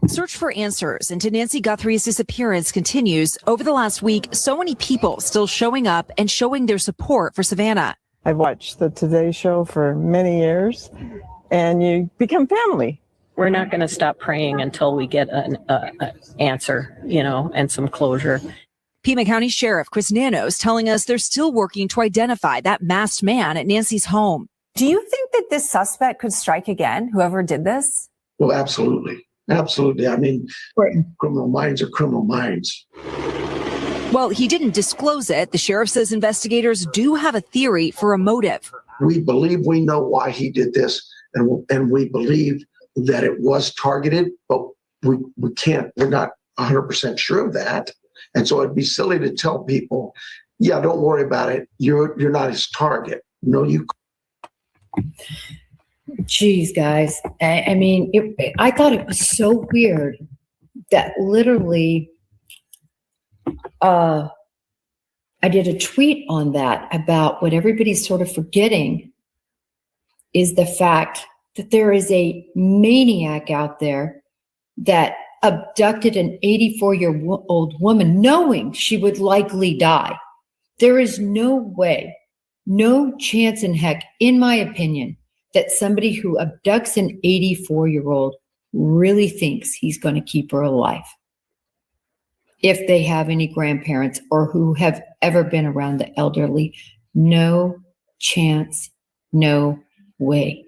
Search for answers into Nancy Guthrie's disappearance continues. Over the last week, so many people still showing up and showing their support for Savannah. I've watched the Today Show for many years, and you become family. We're not going to stop praying until we get an answer, and some closure. Pima County Sheriff Chris Nanos telling us they're still working to identify that masked man at Nancy's home. Do you think that this suspect could strike again, whoever did this? Well, absolutely. Absolutely. I mean, Right. criminal minds are criminal minds. While he didn't disclose it, the sheriff says investigators do have a theory for a motive. We believe we know why he did this, and we believe that it was targeted, but we're not 100% sure of that. And so it'd be silly to tell people, yeah, don't worry about it. You're not his target. No, you. Geez, guys. I mean, I thought it was so weird that literally, I did a tweet on that about what everybody's sort of forgetting is the fact that there is a maniac out there that abducted an 84-year-old woman knowing she would likely die. There is no way, no chance in heck, in my opinion, that somebody who abducts an 84-year-old really thinks he's going to keep her alive. If they have any grandparents or who have ever been around the elderly, no chance, no way.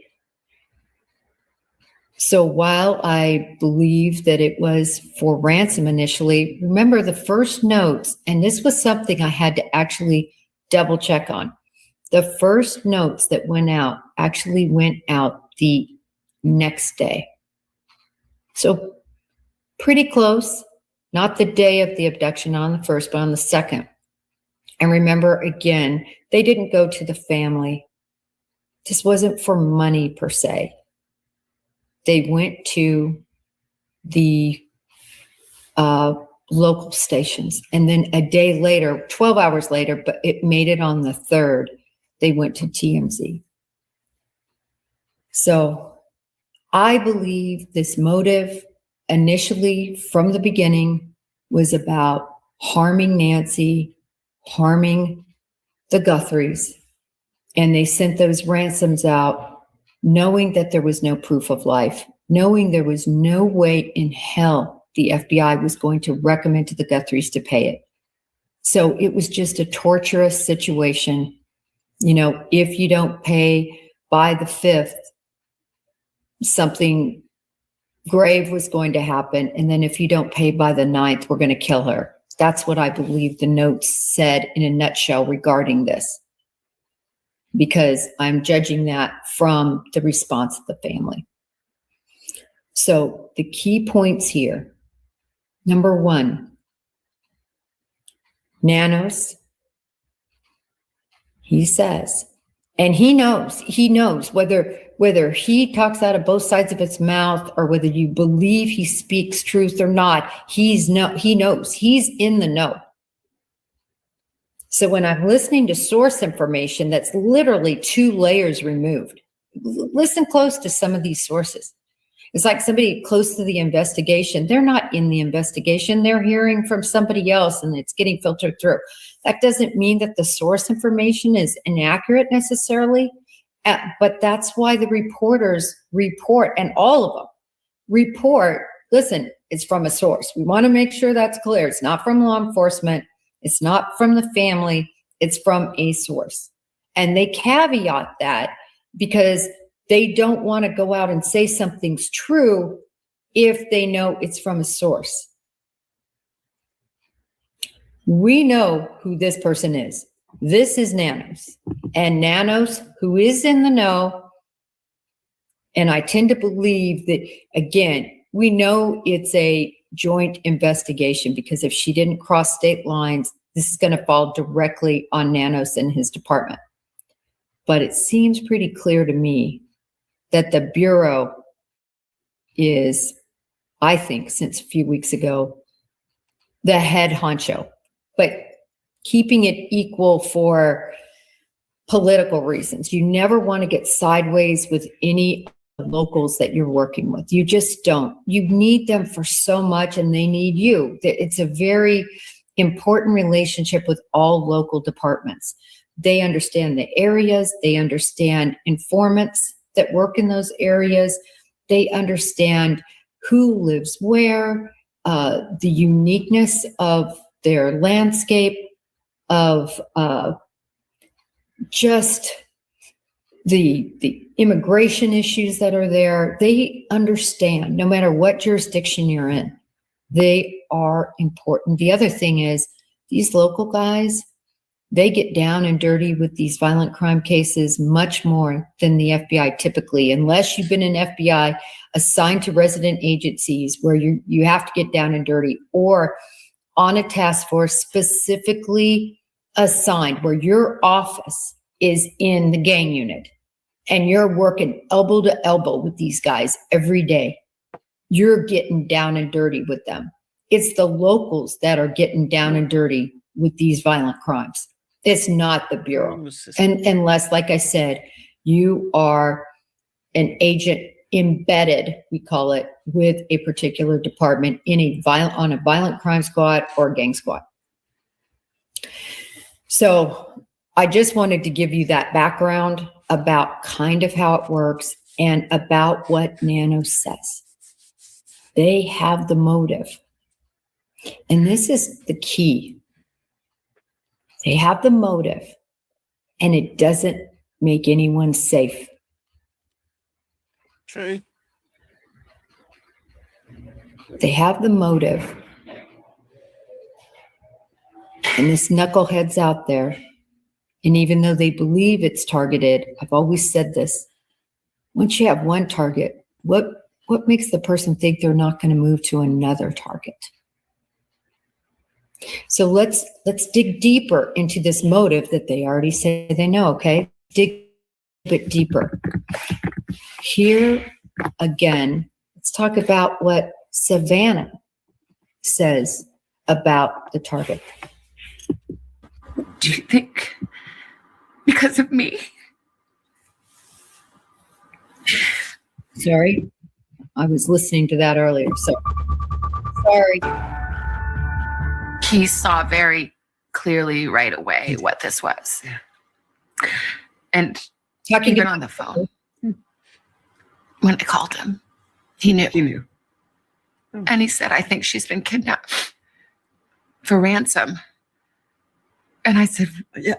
So while I believe that it was for ransom initially, remember the first notes, and this was something I had to actually double check on. The first notes that went out actually went out the next day. So pretty close, not the day of the abduction on the first, but on the second. And remember, again, they didn't go to the family. This wasn't for money per se. They went to the local stations. And then a day later, 12 hours later, but it made it on the 3rd, they went to TMZ. So I believe this motive initially from the beginning was about harming Nancy, harming the Guthries. And they sent those ransoms out knowing that there was no proof of life, knowing there was no way in hell the FBI was going to recommend to the Guthries to pay it. So it was just a torturous situation. You know, if you don't pay by the 5th, something grave was going to happen. And then if you don't pay by the 9th, we're going to kill her. That's what I believe the notes said in a nutshell regarding this, because I'm judging that from the response of the family. So the key points here. Number 1, Nanos, he says, and he knows whether he talks out of both sides of his mouth or whether you believe he speaks truth or not, he knows, he's in the know. So when I'm listening to source information that's literally 2 layers removed, listen close to some of these sources. It's like somebody close to the investigation. They're not in the investigation. They're hearing from somebody else and it's getting filtered through. That doesn't mean that the source information is inaccurate necessarily, but that's why the reporters report, and all of them report, listen, it's from a source. We want to make sure that's clear. It's not from law enforcement. It's not from the family. It's from a source. And they caveat that because they don't want to go out and say something's true if they know it's from a source. We know who this person is. This is Nanos. And Nanos, who is in the know, and I tend to believe that, again, we know it's a joint investigation because if she didn't cross state lines, this is going to fall directly on Nanos and his department. But it seems pretty clear to me that the Bureau is, I think, since a few weeks ago, the head honcho, but keeping it equal for political reasons. You never want to get sideways with any locals that you're working with. You just don't. You need them for so much and they need you. It's a very important relationship with all local departments. They understand the areas. They understand informants that work in those areas. They understand who lives where, the uniqueness of their landscape, of just the immigration issues that are there. They understand no matter what jurisdiction you're in, they are important. The other thing is these local guys, they get down and dirty with these violent crime cases much more than the FBI typically, unless you've been an FBI assigned to resident agencies where you have to get down and dirty, or on a task force specifically assigned where your office is in the gang unit and you're working elbow to elbow with these guys every day. You're getting down and dirty with them. It's the locals that are getting down and dirty with these violent crimes. It's not the Bureau. And unless, like I said, you are an agent embedded, we call it, with a particular department on a violent crime squad or gang squad. So I just wanted to give you that background about kind of how it works and about what Nanos says. They have the motive. And this is the key. They have the motive, and it doesn't make anyone safe. True. They have the motive. And this knucklehead's out there. And even though they believe it's targeted, I've always said this, once you have one target, what makes the person think they're not going to move to another target? So let's dig deeper into this motive that they already say they know, okay? Dig a bit deeper. Here again, let's talk about what Savannah says about the target. Do you think because of me? Sorry, I was listening to that earlier, so sorry. He saw very clearly right away what this was. And Talking even on the phone, when I called him, he knew. He knew. And he said, I think she's been kidnapped for ransom. And I said, Yeah.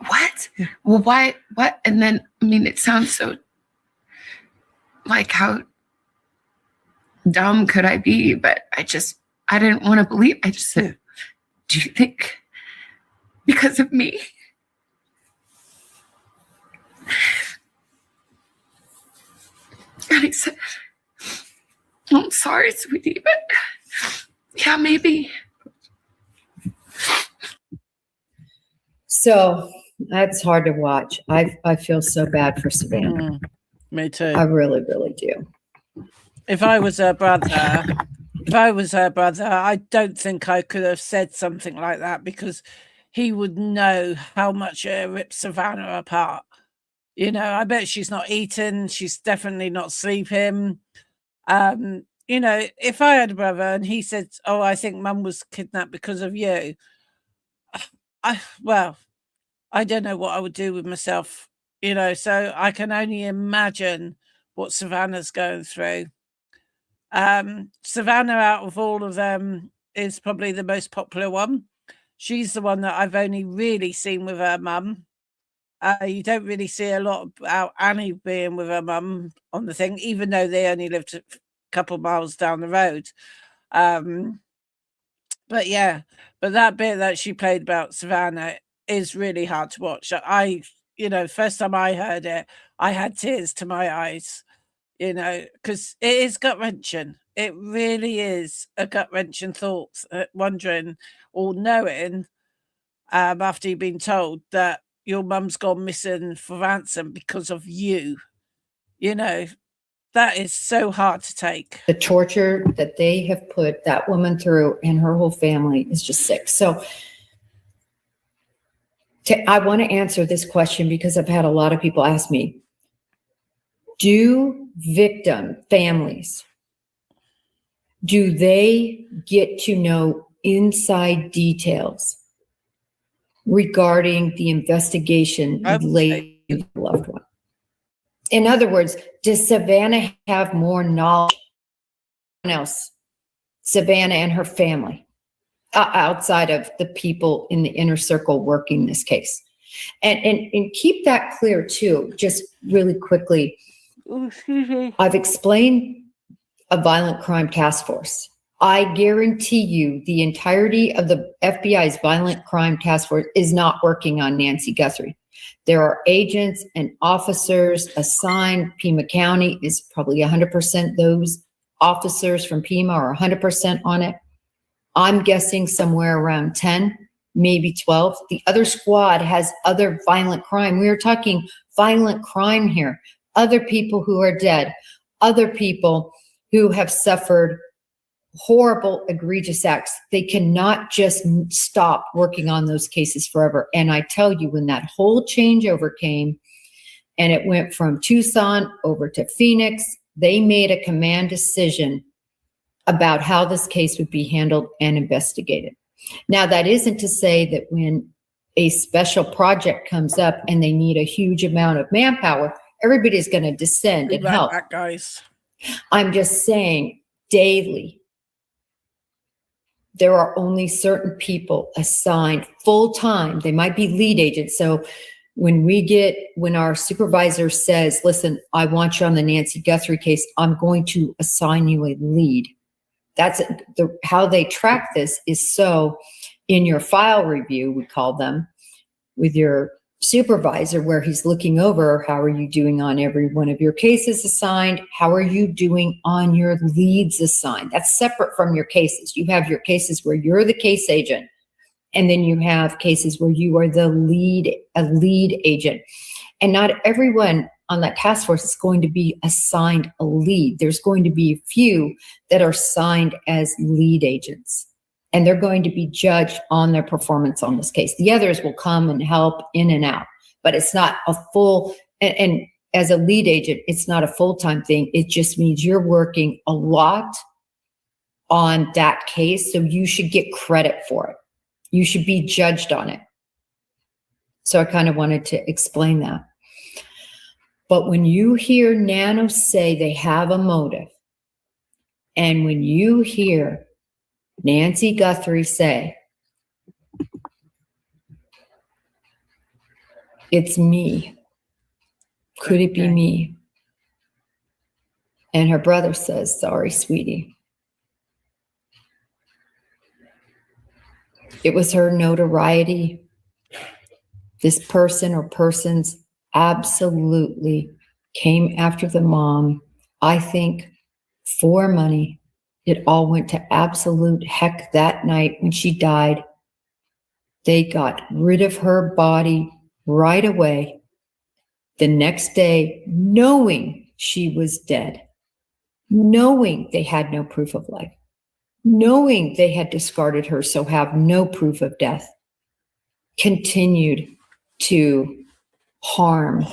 What? Yeah. Well, why? What? And then, I mean, it sounds so like, how dumb could I be? But I didn't want to believe. I just said, do you think because of me? And he said, I'm sorry, sweetie, but yeah, maybe. So that's hard to watch. I feel so bad for Savannah. Me too. I really, really do. If I was her brother, I don't think I could have said something like that, because he would know how much it ripped Savannah apart. You know, I bet she's not eating. She's definitely not sleeping. You know, if I had a brother and he said, oh, I think mum was kidnapped because of you, I don't know what I would do with myself, you know, so I can only imagine what Savannah's going through. Savannah, out of all of them, is probably the most popular one. She's the one that I've only really seen with her mum. You don't really see a lot about Annie being with her mum on the thing, even though they only lived a couple miles down the road. But yeah, but that bit that she played about Savannah is really hard to watch. You know, first time I heard it, I had tears to my eyes, you know, because it is gut-wrenching. It really is a gut-wrenching thought, wondering or knowing after you've been told that your mum's gone missing for ransom because of you. You know, that is so hard to take. The torture that they have put that woman through and her whole family is just sick. So I want to answer this question because I've had a lot of people ask me, do victim families, do they get to know inside details regarding the investigation of late loved one? In other words, does Savannah have more knowledge than anyone else? Savannah and her family, outside of the people in the inner circle working this case. And keep that clear too, just really quickly. Oh, excuse me. I've explained a violent crime task force. I guarantee you the entirety of the FBI's violent crime task force is not working on Nancy Guthrie. There are agents and officers assigned. Pima County is probably 100%. Those officers from Pima are 100% on it. I'm guessing somewhere around 10, maybe 12. The other squad has other violent crime. We are talking violent crime here. Other people who are dead, other people who have suffered horrible, egregious acts. They cannot just stop working on those cases forever. And I tell you, when that whole changeover came and it went from Tucson over to Phoenix, they made a command decision about how this case would be handled and investigated. Now, that isn't to say that when a special project comes up and they need a huge amount of manpower, everybody's going to descend and help. That, guys. I'm just saying, daily, there are only certain people assigned full-time. They might be lead agents. So when our supervisor says, listen, I want you on the Nancy Guthrie case, I'm going to assign you a lead. That's how they track this is so in your file review, we call them, with your supervisor, where he's looking over, how are you doing on every one of your cases assigned? How are you doing on your leads assigned? That's separate from your cases. You have your cases where you're the case agent, and then you have cases where you are a lead agent. And not everyone on that task force is going to be assigned a lead. There's going to be a few that are assigned as lead agents, and they're going to be judged on their performance on this case. The others will come and help in and out, but it's not a full, and as a lead agent, it's not a full-time thing. It just means you're working a lot on that case, so you should get credit for it. You should be judged on it. So I kind of wanted to explain that. But when you hear Nanos say they have a motive, and when you hear Nancy Guthrie say, it's me, could it be me? And her brother says, sorry, sweetie. It was her notoriety. This person or persons absolutely came after the mom, I think, for money. It all went to absolute heck that night when she died. They got rid of her body right away. The next day, knowing she was dead, knowing they had no proof of life, knowing they had discarded her, so have no proof of death, continued to harm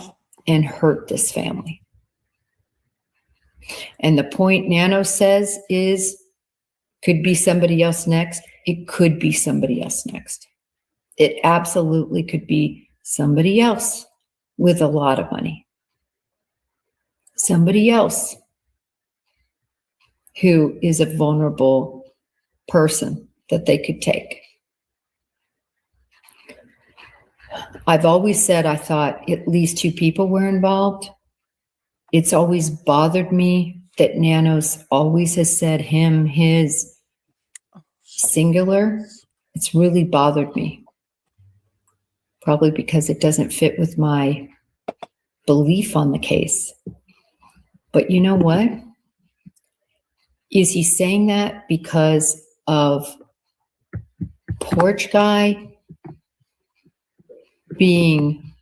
and hurt this family. And the point Nanos says is, could be somebody else next. It could be somebody else next. It absolutely could be somebody else with a lot of money. Somebody else who is a vulnerable person that they could take. I've always said I thought at least 2 people were involved. It's always bothered me that Nanos always has said him, his, singular. It's really bothered me. Probably because it doesn't fit with my belief on the case. But you know what? Is he saying that because of Porch Guy being,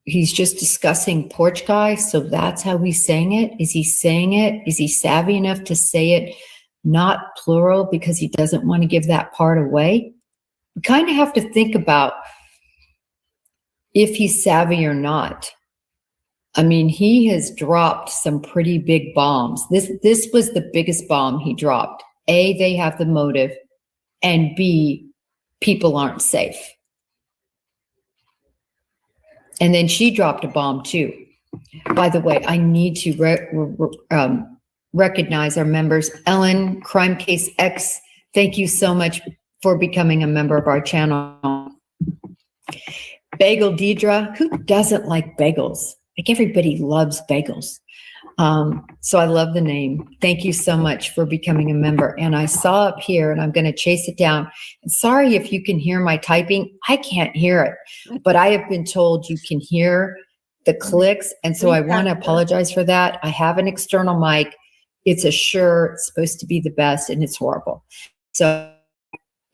he's just discussing Porch Guy, so that's how he's saying it? Is he saying it? Is he savvy enough to say it not plural because he doesn't want to give that part away? You kind of have to think about if he's savvy or not. I mean, he has dropped some pretty big bombs. This was the biggest bomb he dropped. A, they have the motive, and B, people aren't safe. And then she dropped a bomb too. By the way, I need to recognize our members. Ellen, Crime Case X, thank you so much for becoming a member of our channel. Bagel Deidre, who doesn't like bagels? Like everybody loves bagels. So I love the name. Thank you so much for becoming a member. And I saw up here, and I'm going to chase it down. And sorry if you can hear my typing. I can't hear it, but I have been told you can hear the clicks. And so I want to apologize for that. I have an external mic. It's a Shure. It's supposed to be the best, and it's horrible. So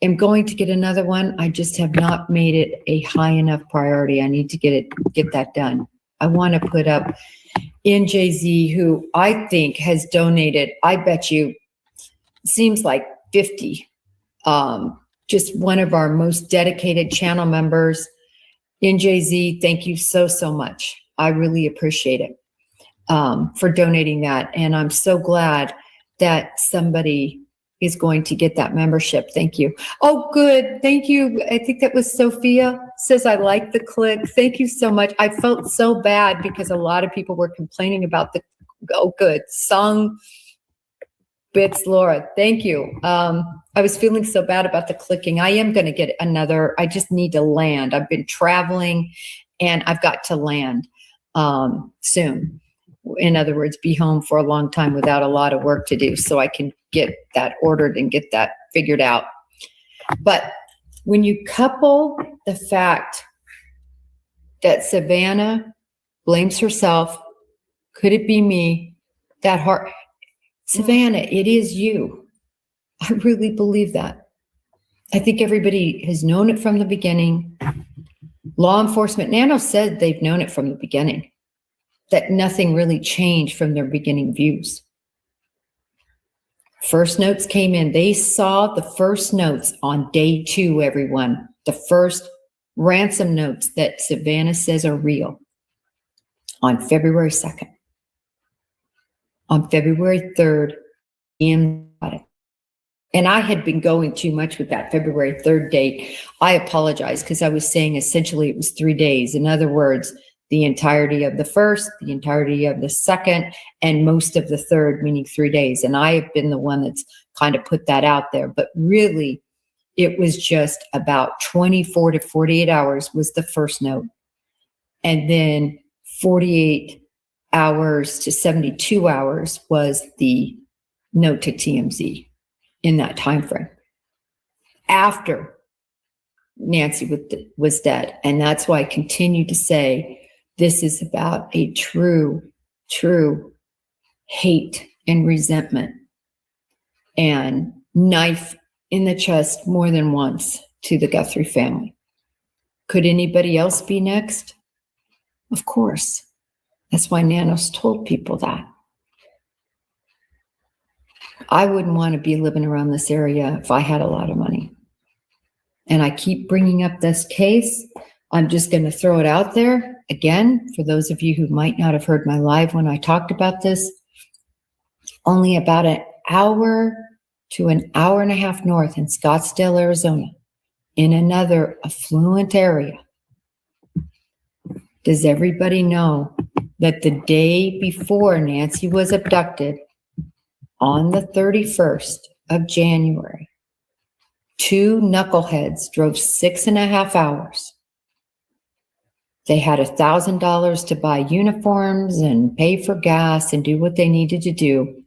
I'm going to get another one. I just have not made it a high enough priority. I need to get that done. I want to put up NJZ, who I think has donated, I bet you, seems like 50. Just one of our most dedicated channel members. NJZ, thank you so, so much. I really appreciate it for donating that. And I'm so glad that somebody is going to get that membership. Thank you. Oh, good. Thank you. I think that was Sophia says, I like the click. Thank you so much. I felt so bad because a lot of people were complaining about the, oh, good. Sung bits, Laura. Thank you. I was feeling so bad about the clicking. I am going to get another. I just need to land. I've been traveling and I've got to land soon. In other words, be home for a long time without a lot of work to do so I can get that ordered and get that figured out. But when you couple the fact that Savannah blames herself, could it be me? That heart, Savannah, it is you. I really believe that. I think everybody has known it from the beginning. Law enforcement, Nanos said they've known it from the beginning, that nothing really changed from their beginning views. First notes came in. They saw the first notes on day 2, everyone. The first ransom notes that Savannah says are real on February 2nd. On February 3rd, Ian got it. And I had been going too much with that February 3rd date. I apologize because I was saying essentially it was 3 days. In other words, the entirety of the first, the entirety of the second, and most of the third, meaning 3 days. And I have been the one that's kind of put that out there. But really, it was just about 24 to 48 hours was the first note. And then 48 hours to 72 hours was the note to TMZ in that time frame. After Nancy was dead. And that's why I continue to say, this is about a true hate and resentment and knife in the chest more than once to the Guthrie family. Could anybody else be next? Of course. That's why Nanos told people that. I wouldn't want to be living around this area if I had a lot of money. And I keep bringing up this case. I'm just going to throw it out there again for those of you who might not have heard my live when I talked about this. Only about an hour to an hour and a half north in Scottsdale, Arizona, in another affluent area. Does everybody know that the day before Nancy was abducted, on the 31st of January, 2 knuckleheads drove 6.5 hours. They had $1,000 to buy uniforms and pay for gas and do what they needed to do.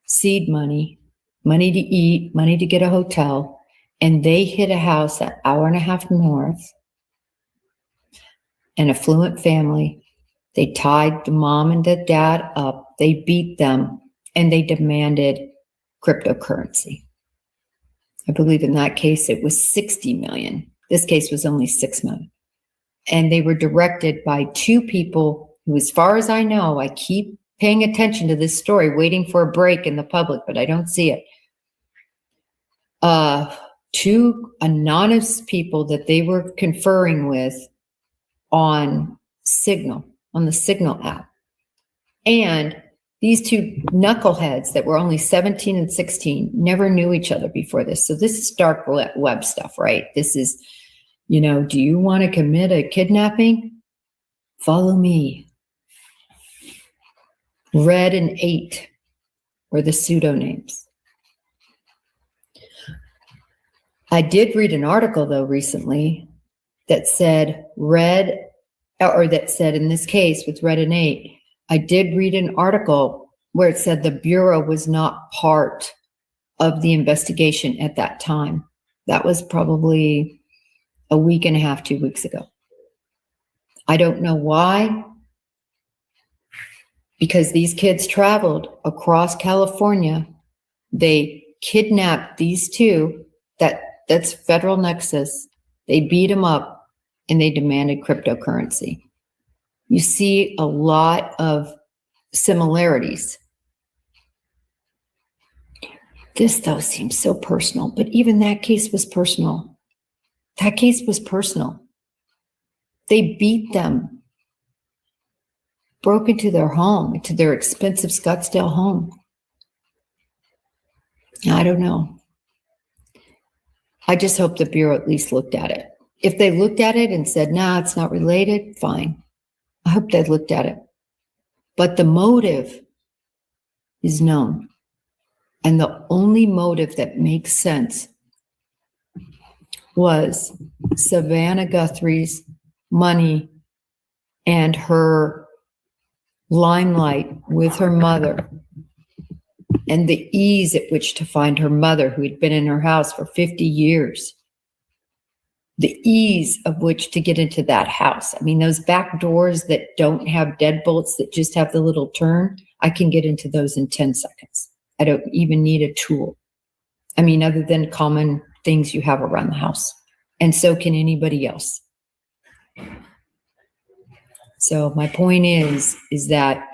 Seed money, money to eat, money to get a hotel. And they hit a house an hour and a half north, an affluent family. They tied the mom and the dad up. They beat them and they demanded cryptocurrency. I believe in that case, it was 60 million. This case was only 6 million. And they were directed by 2 people who, as far as I know, I keep paying attention to this story, waiting for a break in the public, but I don't see it. 2 anonymous people that they were conferring with on Signal, on the Signal app. And these 2 knuckleheads that were only 17 and 16 never knew each other before this. So this is dark web stuff, right? This is, you know, do you want to commit a kidnapping? Follow me. Red and 8 were the pseudonames. I did read an article, though, recently that said that said in this case with Red and 8, I did read an article where it said the Bureau was not part of the investigation at that time. That was probably a week and a half, 2 weeks ago. I don't know why, because these kids traveled across California. They kidnapped these two, that's federal nexus. They beat them up and they demanded cryptocurrency. You see a lot of similarities. This, though, seems so personal, but even that case was personal. That case was personal. They beat them, broke into their home, into their expensive Scottsdale home. I don't know. I just hope the Bureau at least looked at it. If they looked at it and said, nah, it's not related, fine. I hope they looked at it. But the motive is known. And the only motive that makes sense was Savannah Guthrie's money and her limelight with her mother, and the ease at which to find her mother, who had been in her house for 50 years. The ease of which to get into that house. I mean, those back doors that don't have deadbolts, that just have the little turn, I can get into those in 10 seconds. I don't even need a tool. I mean, other than common things you have around the house. And so can anybody else. So my point is that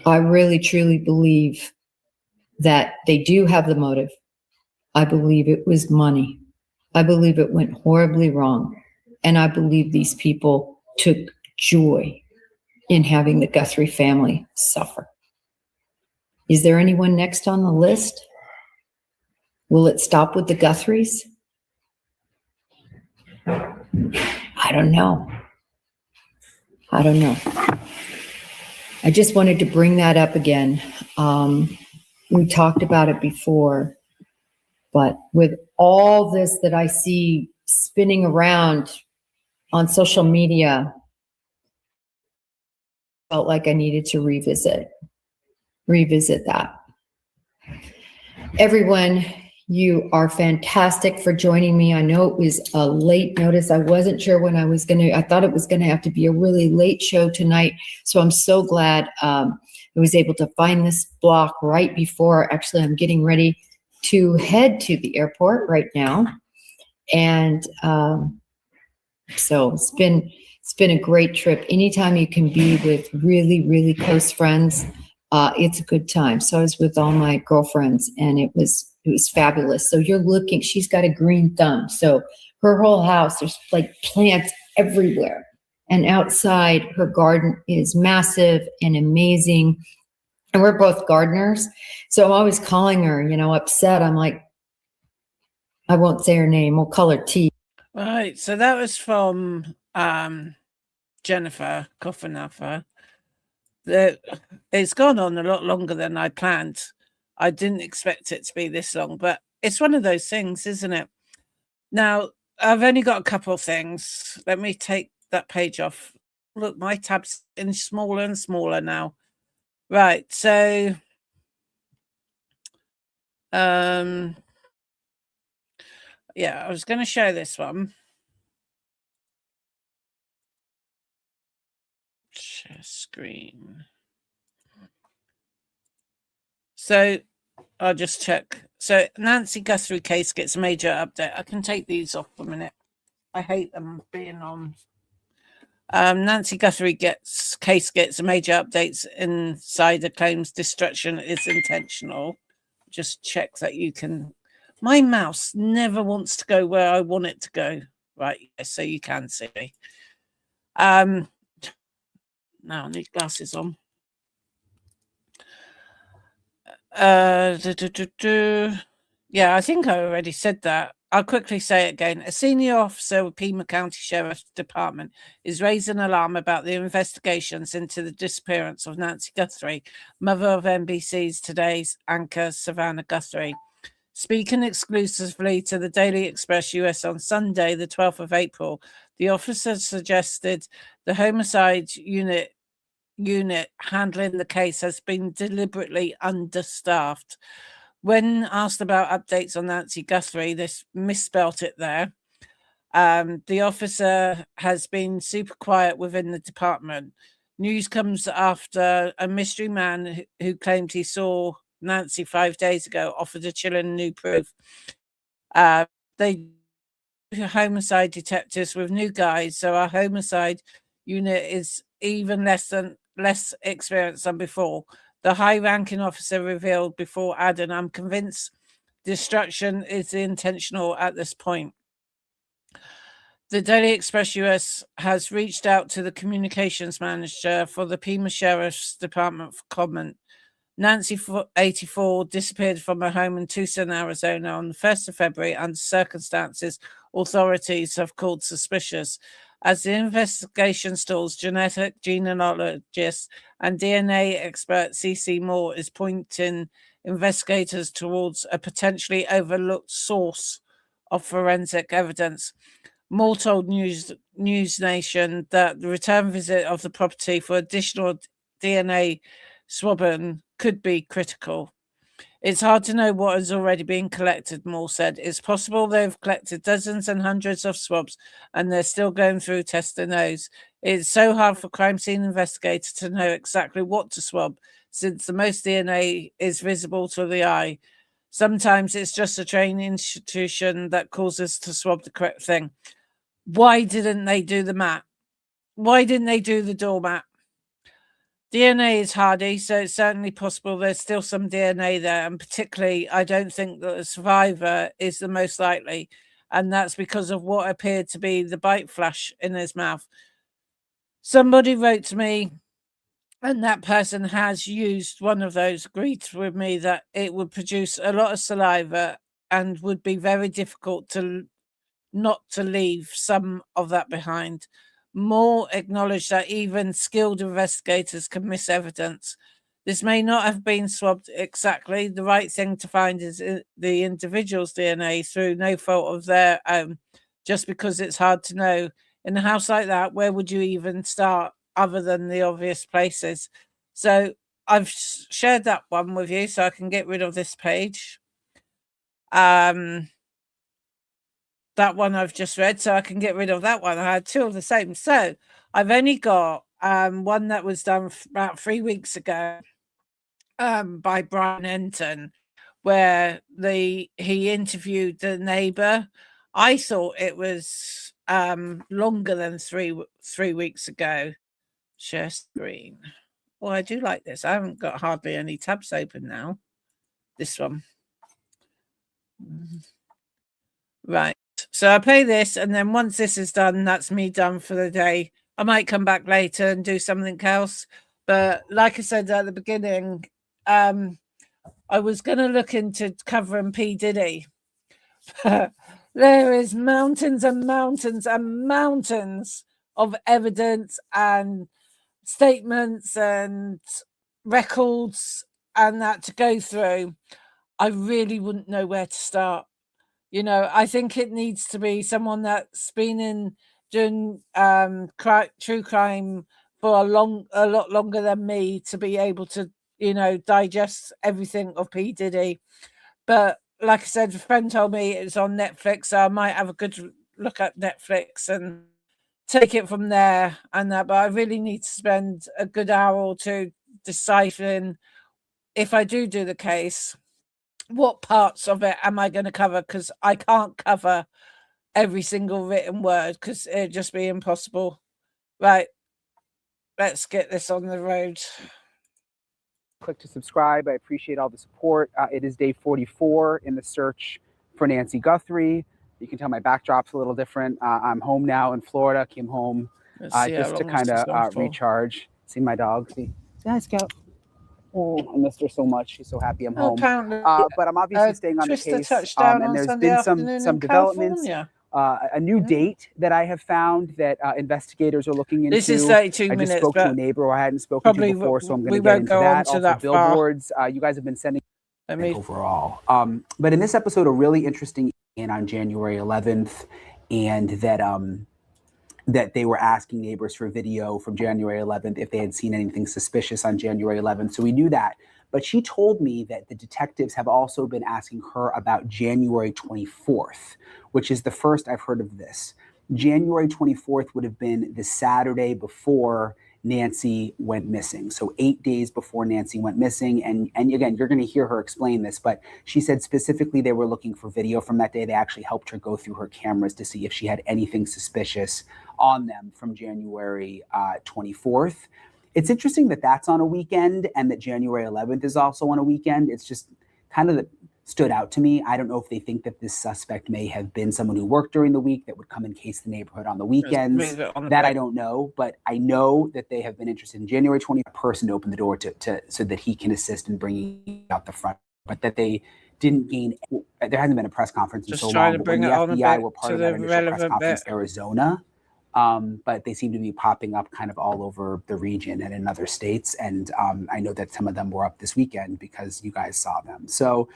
I really, truly believe that they do have the motive. I believe it was money. I believe it went horribly wrong. And I believe these people took joy in having the Guthrie family suffer. Is there anyone next on the list? Will it stop with the Guthries? I don't know. I don't know. I just wanted to bring that up again. We talked about it before, but with all this that I see spinning around on social media, I felt like I needed to revisit that. Everyone, you are fantastic for joining me. I know it was a late notice. I wasn't sure when I thought it was going to have to be a really late show tonight. So I'm so glad I was able to find this block right before. Actually, I'm getting ready to head to the airport right now. And so it's been a great trip. Anytime you can be with really, really close friends, it's a good time. So I was with all my girlfriends and it was fabulous. So you're looking, she's got a green thumb. So her whole house, there's like plants everywhere. And outside, her garden is massive and amazing. And we're both gardeners. So I'm always calling her, upset. I'm like, I won't say her name. We'll call her T. Right. So that was from Jennifer Koffenaffer. It's gone on a lot longer than I planned. I didn't expect it to be this long, but it's one of those things, isn't it? Now, I've only got a couple of things. Let me take that page off. Look, my tab's getting smaller and smaller now. Right, so yeah, I was going to show this one. Share screen. So I'll just check. So Nancy Guthrie case gets a major update. I can take these off for a minute. I hate them being on. Nancy Guthrie case gets a major updates. Insider claims destruction is intentional. Just check that you can. My mouse never wants to go where I want it to go. Right, so you can see. Now I need glasses on. Yeah, I think I already said that. I'll quickly say it again. A senior officer with Pima County Sheriff's Department is raising alarm about the investigations into the disappearance of Nancy Guthrie, mother of NBC's Today's anchor Savannah Guthrie. Speaking exclusively to the Daily Express US on Sunday, the 12th of April, the officer suggested the homicide unit handling the case has been deliberately understaffed. When asked about updates on Nancy Guthrie, this misspelt it there. The officer has been super quiet within the department. News comes after a mystery man who claimed he saw Nancy 5 days ago offered a chilling new proof. They homicide detectives with new guys, so our homicide unit is even less experienced than before. The high-ranking officer revealed before adding, "I'm convinced destruction is intentional at this point." The Daily Express US has reached out to the communications manager for the Pima Sheriff's Department for comment. Nancy, 84, disappeared from her home in Tucson, Arizona on the 1st of February under circumstances authorities have called suspicious. As the investigation stalls, genetic genealogist and DNA expert C.C. Moore is pointing investigators towards a potentially overlooked source of forensic evidence. Moore told News Nation that the return visit of the property for additional DNA swabbing could be critical. "It's hard to know what has already been collected," Moore said. "It's possible they've collected dozens and hundreds of swabs and they're still going through testing those. It's so hard for crime scene investigators to know exactly what to swab since the most DNA is visible to the eye. Sometimes it's just a training institution that causes to swab the correct thing." Why didn't they do the mat? Why didn't they do the doormat? DNA is hardy, so it's certainly possible there's still some DNA there, and particularly I don't think that the survivor is the most likely, and that's because of what appeared to be the bite flash in his mouth. Somebody wrote to me, and that person has used one of those, agreed with me that it would produce a lot of saliva and would be very difficult to not to leave some of that behind. Moore acknowledged that even skilled investigators can miss evidence. This may not have been swabbed exactly. The right thing to find is the individual's DNA through no fault of their own, just because it's hard to know. In a house like that, where would you even start other than the obvious places? So I've shared that one with you so I can get rid of this page. That one I've just read, so I can get rid of that one. I had two of the same. So I've only got one that was done about 3 weeks ago by Brian Enton, where he interviewed the neighbor. I thought it was longer than three weeks ago. Share screen. Well, I do like this. I haven't got hardly any tabs open now. This one. Right. So I play this, and then once this is done, that's me done for the day. I might come back later and do something else. But like I said at the beginning, I was going to look into covering P. Diddy. There is mountains and mountains and mountains of evidence and statements and records and that to go through. I really wouldn't know where to start. You know, I think it needs to be someone that's been doing true crime for a lot longer than me to be able to, you know, digest everything of P. Diddy. But like I said, a friend told me it's on Netflix, so I might have a good look at Netflix and take it from there and that. But I really need to spend a good hour or two deciphering, if I do the case, what parts of it am I going to cover? Because I can't cover every single written word because it'd just be impossible. Right, let's get this on the road. Click to subscribe. I appreciate all the support. It is day 44 in the search for Nancy Guthrie. You can tell my backdrop's a little different. I'm home now in Florida. Came home just to kind of recharge. See my dog. See, hi, Scout. Oh, I missed her so much. She's so happy I'm home. But I'm obviously staying on the case. And there's been some developments. A new date that I have found that investigators are looking into. This is 32 minutes. I just spoke to a neighbor who I hadn't spoken to before, so I'm going to get into that. Also, billboards. You guys have been sending I mean, overall. But in this episode, a really interesting in on January 11th, and that they were asking neighbors for video from January 11th if they had seen anything suspicious on January 11th. So we knew that. But she told me that the detectives have also been asking her about January 24th, which is the first I've heard of this. January 24th would have been the Saturday before Nancy went missing. So 8 days before Nancy went missing. And again, you're going to hear her explain this, but she said specifically they were looking for video from that day. They actually helped her go through her cameras to see if she had anything suspicious on them from January 24th. It's interesting that that's on a weekend and that January 11th is also on a weekend. It's just kind of stood out to me. I don't know if they think that this suspect may have been someone who worked during the week that would come and case the neighborhood on the weekends. That I don't know, but I know that they have been interested in January 20th, a person to open the door to so that he can assist in bringing out the front, but that they didn't gain. There hasn't been a press conference in so long. But when the FBI were part of that initial press conference, Arizona, but they seem to be popping up kind of all over the region and in other states. And I know that some of them were up this weekend because you guys saw them. So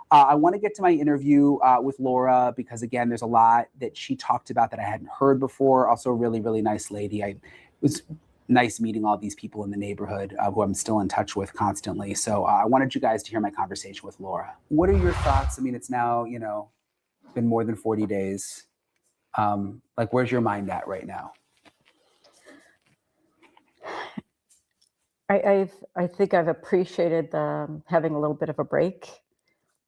I want to get to my interview with Laura because, again, there's a lot that she talked about that I hadn't heard before. Also, a really, really nice lady. It was nice meeting all these people in the neighborhood who I'm still in touch with constantly. So I wanted you guys to hear my conversation with Laura. What are your thoughts? I mean, it's now, been more than 40 days. Where's your mind at right now? I think I've appreciated having a little bit of a break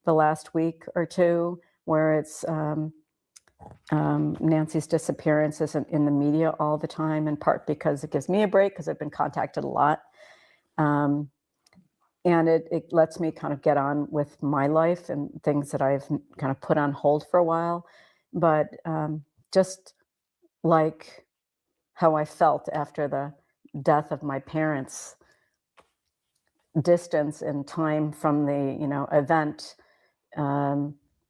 the last week or two, where it's Nancy's disappearance isn't in the media all the time, in part because it gives me a break because I've been contacted a lot. And it lets me kind of get on with my life and things that I've kind of put on hold for a while. But just like how I felt after the death of my parents, distance and time from the event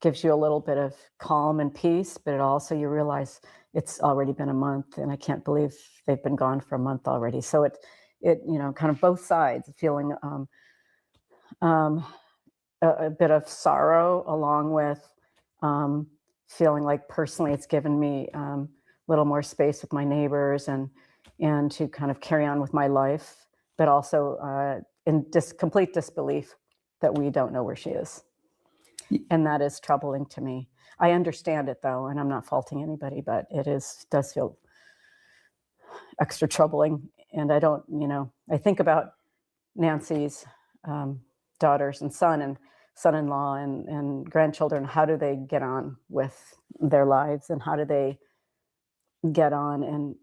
gives you a little bit of calm and peace, but it also, you realize it's already been a month and I can't believe they've been gone for a month already. So it kind of both sides, feeling a bit of sorrow along with feeling like personally it's given me a little more space with my neighbors and to kind of carry on with my life, but also in complete disbelief that we don't know where she is. And that is troubling to me. I understand it though, and I'm not faulting anybody, but it does feel extra troubling. And I don't, I think about Nancy's daughters and son-in-law and grandchildren. How do they get on with their lives, and how do they get on and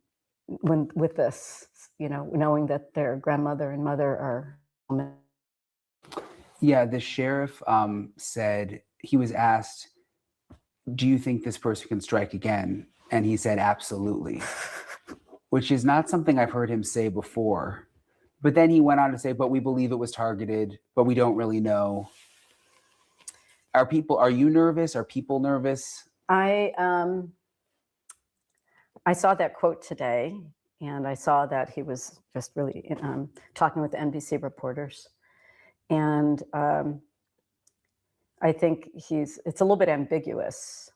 with this, knowing that their grandmother and mother are. Yeah, the sheriff said, he was asked, do you think this person can strike again? And he said, absolutely, which is not something I've heard him say before. But then he went on to say, but we believe it was targeted, but we don't really know. Are you nervous? Are people nervous? I saw that quote today, and I saw that he was just really talking with the NBC reporters. And I think it's a little bit ambiguous.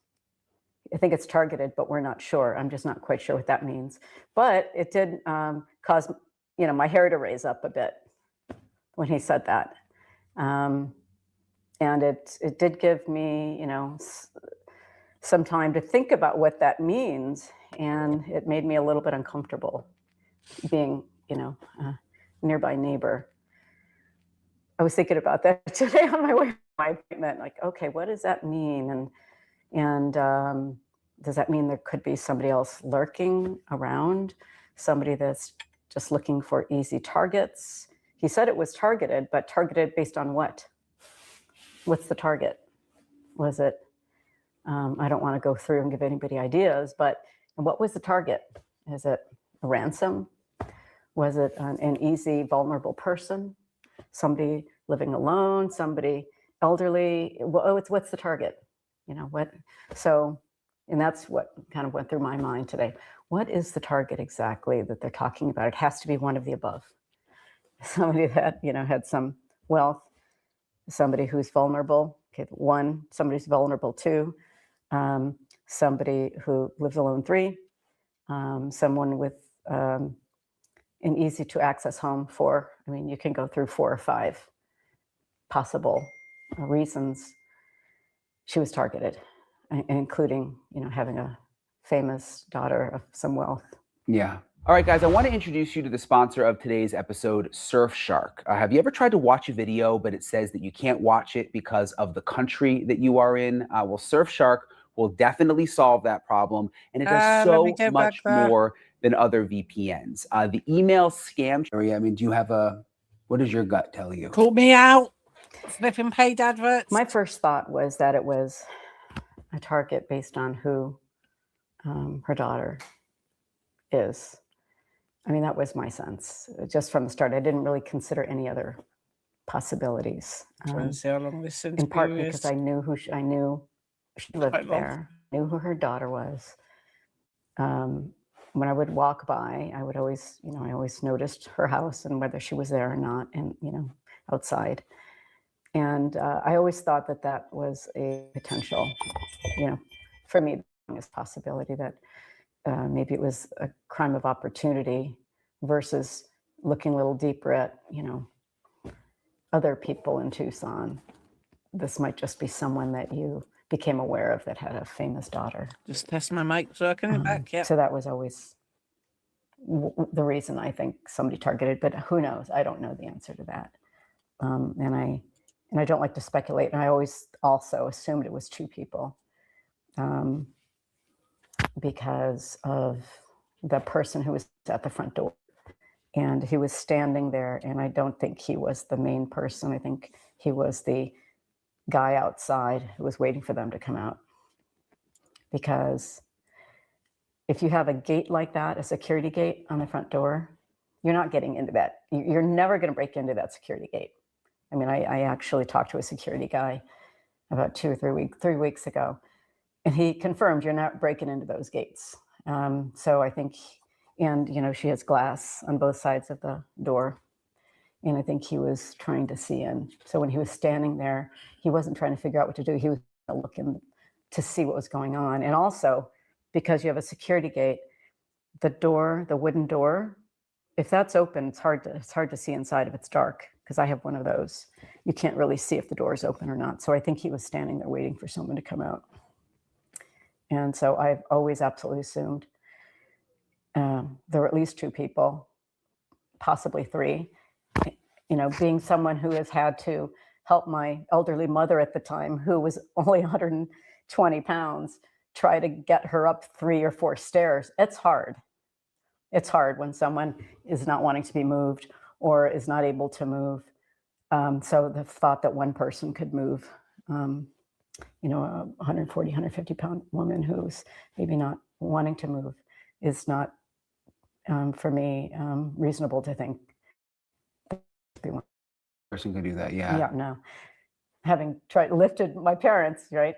I think it's targeted, but we're not sure. I'm just not quite sure what that means. But it did cause, my hair to raise up a bit when he said that. And it did give me, some time to think about what that means. And it made me a little bit uncomfortable being, a nearby neighbor. I was thinking about that today on my way to my appointment. Like, okay, what does that mean? And does that mean there could be somebody else lurking around? Somebody that's just looking for easy targets? He said it was targeted, but targeted based on what? What's the target? Was it, I don't want to go through and give anybody ideas, but what was the target? Is it a ransom? Was it an easy, vulnerable person? Somebody living alone, somebody elderly? What's the target? So, and that's what kind of went through my mind today. What is the target exactly that they're talking about? It has to be one of the above. Somebody that, had some wealth, somebody who's vulnerable. Okay, 1, somebody who's vulnerable. 2, somebody who lives alone. 3, someone with an easy to access home. 4, I mean, you can go through 4 or 5 possible reasons she was targeted, including, having a famous daughter of some wealth. Yeah. All right, guys, I want to introduce you to the sponsor of today's episode, Surfshark. Have you ever tried to watch a video, but it says that you can't watch it because of the country that you are in? Well, Surfshark will definitely solve that problem. And it does so much more than other VPNs. The email scam area, I mean, what does your gut tell you? Call me out. Flipping paid adverts. My first thought was that it was a target based on who her daughter is. I mean, that was my sense just from the start. I didn't really consider any other possibilities. Trying to see how long this in part because I knew she lived there, knew who her daughter was. When I would walk by, I would always, I always noticed her house and whether she was there or not, and outside. And I always thought that that was a potential, for me, this possibility that maybe it was a crime of opportunity versus looking a little deeper at, other people in Tucson. This might just be someone that you became aware of that had a famous daughter. Just test my mic so I can back. Yeah. So that was always the reason I think somebody targeted, but who knows? I don't know the answer to that. And I don't like to speculate. And I always also assumed it was 2 people because of the person who was at the front door. And he was standing there, and I don't think he was the main person. I think he was the guy outside who was waiting for them to come out. Because if you have a gate like that, a security gate on the front door, you're not getting into that. You're never going to break into that security gate. I mean, I actually talked to a security guy about 2 or 3 weeks ago, and he confirmed you're not breaking into those gates. So I think, and she has glass on both sides of the door, and I think he was trying to see in. So when he was standing there, he wasn't trying to figure out what to do. He was looking to see what was going on. And also, because you have a security gate, the door, the wooden door, if that's open, it's hard to see inside if it's dark, because I have one of those. You can't really see if the door is open or not. So I think he was standing there waiting for someone to come out. And so I've always absolutely assumed there were at least 2 people, possibly 3. Being someone who has had to help my elderly mother at the time, who was only 120 pounds, try to get her up 3 or 4 stairs. It's hard. It's hard when someone is not wanting to be moved or is not able to move. So the thought that one person could move, a 140, 150 pound woman who's maybe not wanting to move is not, for me, reasonable to think. Person could do that, yeah. Yeah, no. Having lifted my parents, right?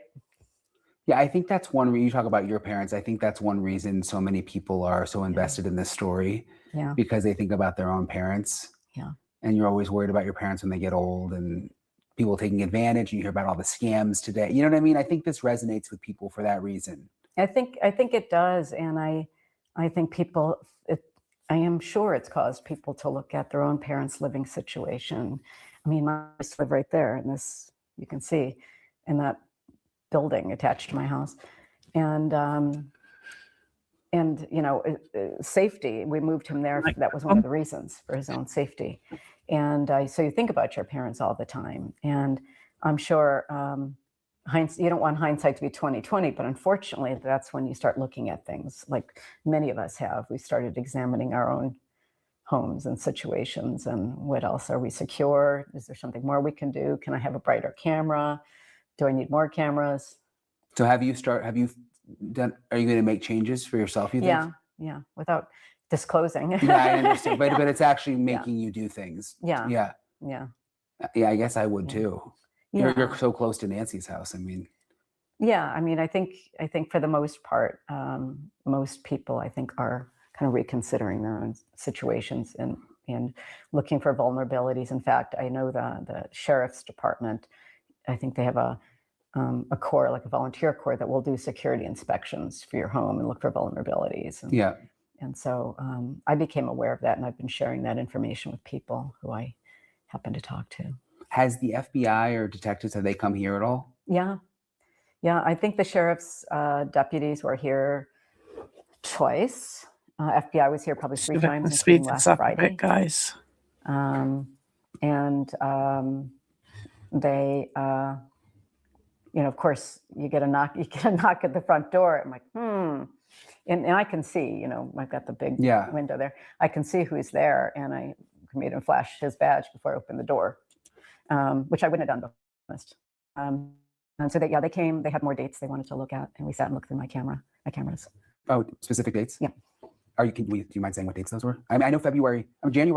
Yeah, I think that's one reason you talk about your parents. I think that's one reason so many people are so invested in this story. Yeah. Because they think about their own parents. Yeah. And you're always worried about your parents when they get old and people taking advantage. And you hear about all the scams today. You know what I mean? I think this resonates with people for that reason. I think it does. And I think I am sure it's caused people to look at their own parents' living situation. I mean, my parents live right there in this, you can see, in that building attached to my house. And safety, we moved him there. That was one of the reasons, for his own safety. And so you think about your parents all the time. And I'm sure you don't want hindsight to be 20/20, but unfortunately, that's when you start looking at things like many of us have. We started examining our own homes and situations, and what else? Are we secure? Is there something more we can do? Can I have a brighter camera? Do I need more cameras? So are you going to make changes for yourself, you think? Yeah, without disclosing. Yeah, I understand, but it's actually making you do things. Yeah, I guess I would too. Yeah. You're so close to Nancy's house. I mean, yeah. I mean, I think for the most part, most people I think are kind of reconsidering their own situations and looking for vulnerabilities. In fact, I know the sheriff's department, I think they have a corps, like a volunteer corps, that will do security inspections for your home and look for vulnerabilities. And, Yeah. And so I became aware of that, and I've been sharing that information with people who I happen to talk to. Has the FBI or detectives, have they come here at all? Yeah. Yeah, I think the sheriff's deputies were here twice. FBI was here probably 3 times, including last Friday. Guys. They, of course, you get a knock at the front door. I'm like, And I can see, I've got the big window there. I can see who's there, and I made him flash his badge before I opened the door, which I wouldn't have done before. And so they came. They had more dates they wanted to look at, and we sat and looked through my cameras. Oh, specific dates? Yeah. Do you mind saying what dates those were? I mean, I know January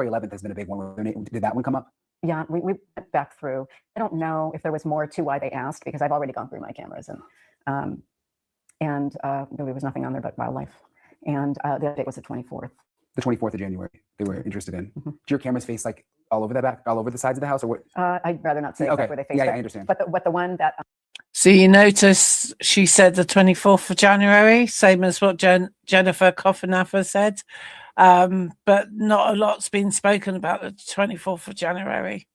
11th has been a big one. Did that one come up? Yeah, we went back through. I don't know if there was more to why they asked, because I've already gone through my cameras, and there was nothing on there but wildlife. And the other date was the 24th. The 24th of January. They were interested in. Mm-hmm. Do your cameras face like all over the sides of the house, or what? I'd rather not say exactly where they face. Yeah, I understand. But the one that. So you notice she said the 24th of January, same as what Jennifer Coffenaffer said. But not a lot's been spoken about the 24th of January.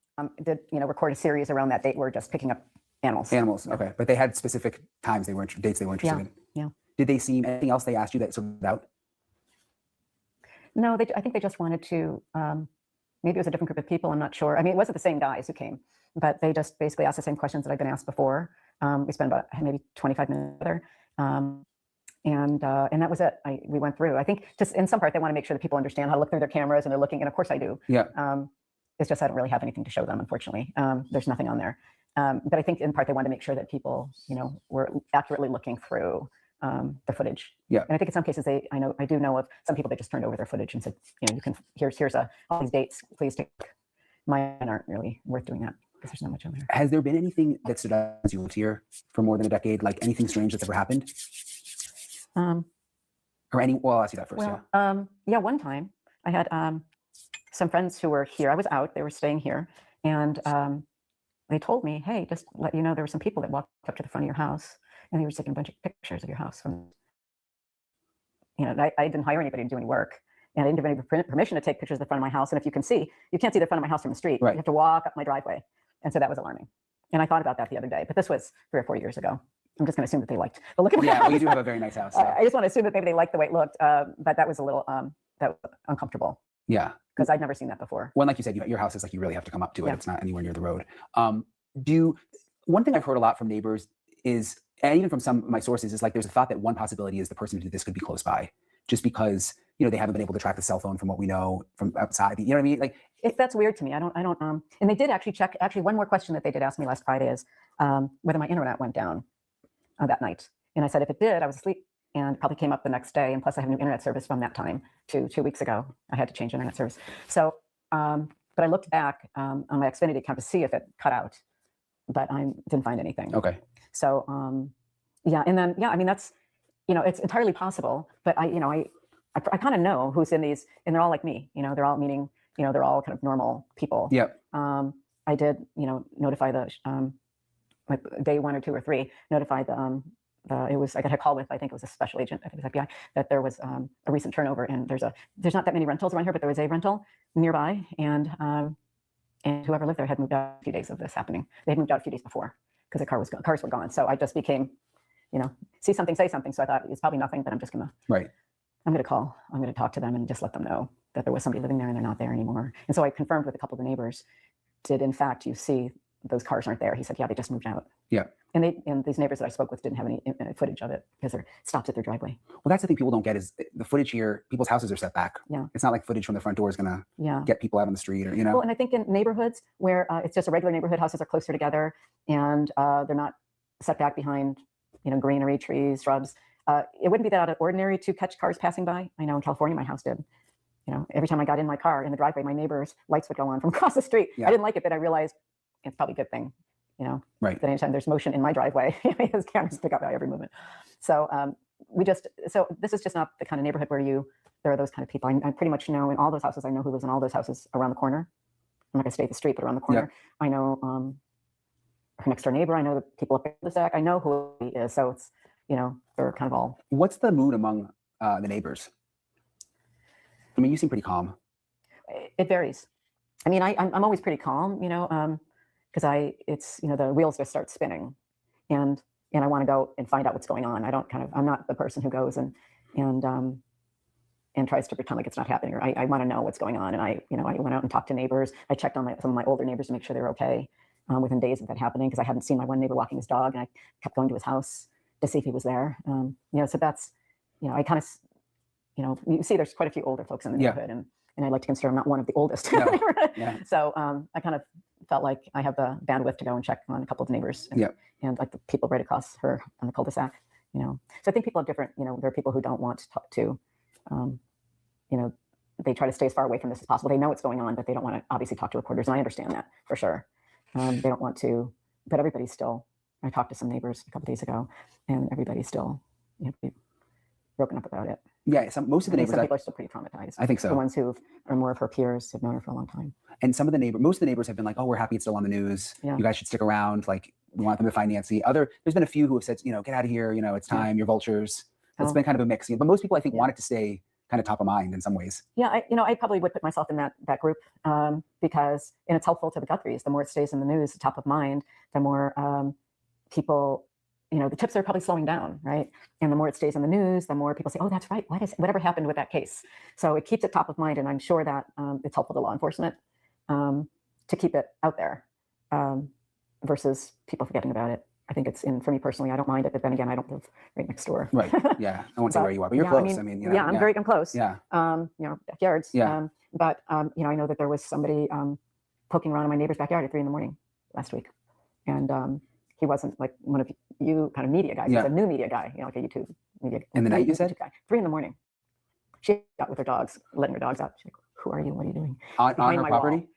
Did record a series around that date? We're just picking up animals. Animals, okay. But they had specific dates they were interested in. Yeah. Did they see anything else they asked you that sort of out? No, I think they just wanted to. Maybe it was a different group of people. I'm not sure. I mean, it wasn't the same guys who came, but they just basically asked the same questions that I've been asked before. We spent about maybe 25 minutes together. And that was it. We went through. I think just in some part, they want to make sure that people understand how to look through their cameras, and they're looking. And of course I do. Yeah. It's just I don't really have anything to show them, unfortunately. There's nothing on there. But I think in part they wanted to make sure that people, were accurately looking through the footage. Yeah. And I think in some cases I do know of some people that just turned over their footage and said, you can here's all these dates. Please take. Mine aren't really worth doing that, because there's not much on there. Has there been anything that stood out as you lived here for more than a decade? Like anything strange that's ever happened? I'll ask you that first. Well, one time I had some friends who were here. I was out, they were staying here, and they told me, hey, just let you know, there were some people that walked up to the front of your house, and they were taking a bunch of pictures of your house. I didn't hire anybody to do any work, and I didn't give any permission to take pictures of the front of my house. And if you can't see the front of my house from the street. Right. You have to walk up my driveway. And so that was alarming. And I thought about that the other day, but this was 3 or 4 years ago. I'm just going to assume that they liked the look of my house. Well, you do have a very nice house. So. I just want to assume that maybe they liked the way it looked, but that was a little that was uncomfortable. Yeah. Because I'd never seen that before. Well, like you said, your house is like you really have to come up to it. Yeah. It's not anywhere near the road. One thing I've heard a lot from neighbors is, and even from some of my sources, is like there's a thought that one possibility is the person who did this could be close by, just because they haven't been able to track the cell phone from what we know from outside. You know what I mean? Like that's weird to me. I don't. And they did actually check. Actually, one more question that they did ask me last Friday is whether my internet went down that night. And I said if it did, I was asleep, and probably came up the next day. And plus, I have new internet service from that time to 2 weeks ago. I had to change internet service. So, but I looked back on my Xfinity account to see if it cut out, but I didn't find anything. Okay. So, and then I mean that's, it's entirely possible. But I kind of know who's in these, and they're all like me. They're all they're all kind of normal people. Yep. I did, notify the like day 1 or 2 or 3, notify I got a call with, I think it was a special agent, I think it was FBI, that there was a recent turnover, and there's not that many rentals around here, but there was a rental nearby, and whoever lived there had moved out a few days of this happening. They had moved out a few days before because the cars were gone. So I just became, see something, say something. So I thought it's probably nothing, but I'm just gonna I'm gonna call. I'm gonna talk to them and just let them know that there was somebody living there and they're not there anymore. And so I confirmed with a couple of the neighbors, did in fact you see those cars aren't there? He said, yeah, they just moved out. Yeah. And these neighbors that I spoke with didn't have any footage of it because they're stopped at their driveway. Well, that's the thing people don't get is the footage here. People's houses are set back. Yeah. It's not like footage from the front door is gonna get people out on the street or Well, and I think in neighborhoods where it's just a regular neighborhood, houses are closer together, and they're not set back behind greenery, trees, shrubs. It wouldn't be that out of ordinary to catch cars passing by. I know in California, my house did. Every time I got in my car in the driveway, my neighbors' lights would go on from across the street. Yeah. I didn't like it, but I realized it's probably a good thing. Right. That anytime there's motion in my driveway, his cameras pick up every movement. So so this is just not the kind of neighborhood where you there are those kind of people. I pretty much know in all those houses. I know who lives in all those houses around the corner. I'm not gonna stay at the street, but around the corner. I know her next door neighbor. I know the people up the stack. I know who he is. So it's, they're kind of all. What's the mood among the neighbors? I mean, you seem pretty calm. It varies. I mean, I'm always pretty calm, because it's the wheels just start spinning, and I want to go and find out what's going on. I'm not the person who goes and tries to pretend like it's not happening, or I want to know what's going on. And I went out and talked to neighbors. I checked on some of my older neighbors to make sure they were okay within days of that happening, because I hadn't seen my one neighbor walking his dog, and I kept going to his house to see if he was there. So that's, I kind of, you see there's quite a few older folks in the neighborhood, and I like to consider I'm not one of the oldest. No. So I kind of felt like I have the bandwidth to go and check on a couple of the neighbors and like the people right across her on the cul-de-sac, So I think people have different, there are people who don't want to talk to, they try to stay as far away from this as possible. They know what's going on, but they don't want to obviously talk to reporters. And I understand that for sure. They don't want to, but everybody's still, I talked to some neighbors a couple days ago, and everybody's still, broken up about it. Yeah, most of the neighbors. Some people are still pretty traumatized. I think so. The ones who are more of her peers have known her for a long time. And most of the neighbors have been like, "Oh, we're happy it's still on the news. Yeah. You guys should stick around. Like, we want them to find Nancy." There's been a few who have said, "Get out of here. It's time. You're vultures." It's been kind of a mix. But most people, I think, want it to stay kind of top of mind in some ways. Yeah, I probably would put myself in that group because, and it's helpful to the Guthries. The more it stays in the news, top of mind, the more people. The tips are probably slowing down, right? And the more it stays in the news, the more people say, "Oh, that's right. Whatever happened with that case?" So it keeps it top of mind, and I'm sure that it's helpful to law enforcement to keep it out there versus people forgetting about it. I think for me personally, I don't mind it, but then again, I don't live right next door. Right. Yeah. I won't say where you are, but you're close. I'm close. Yeah. Backyards. Yeah. But I know that there was somebody poking around in my neighbor's backyard at 3 a.m. last week, and he wasn't like one of you kind of media guys. Yeah. He's a new media guy, like a YouTube media. In the night, you said? Guy. 3 a.m. She got with her dogs, letting her dogs out. She's like, "Who are you? What are you doing?" On her property?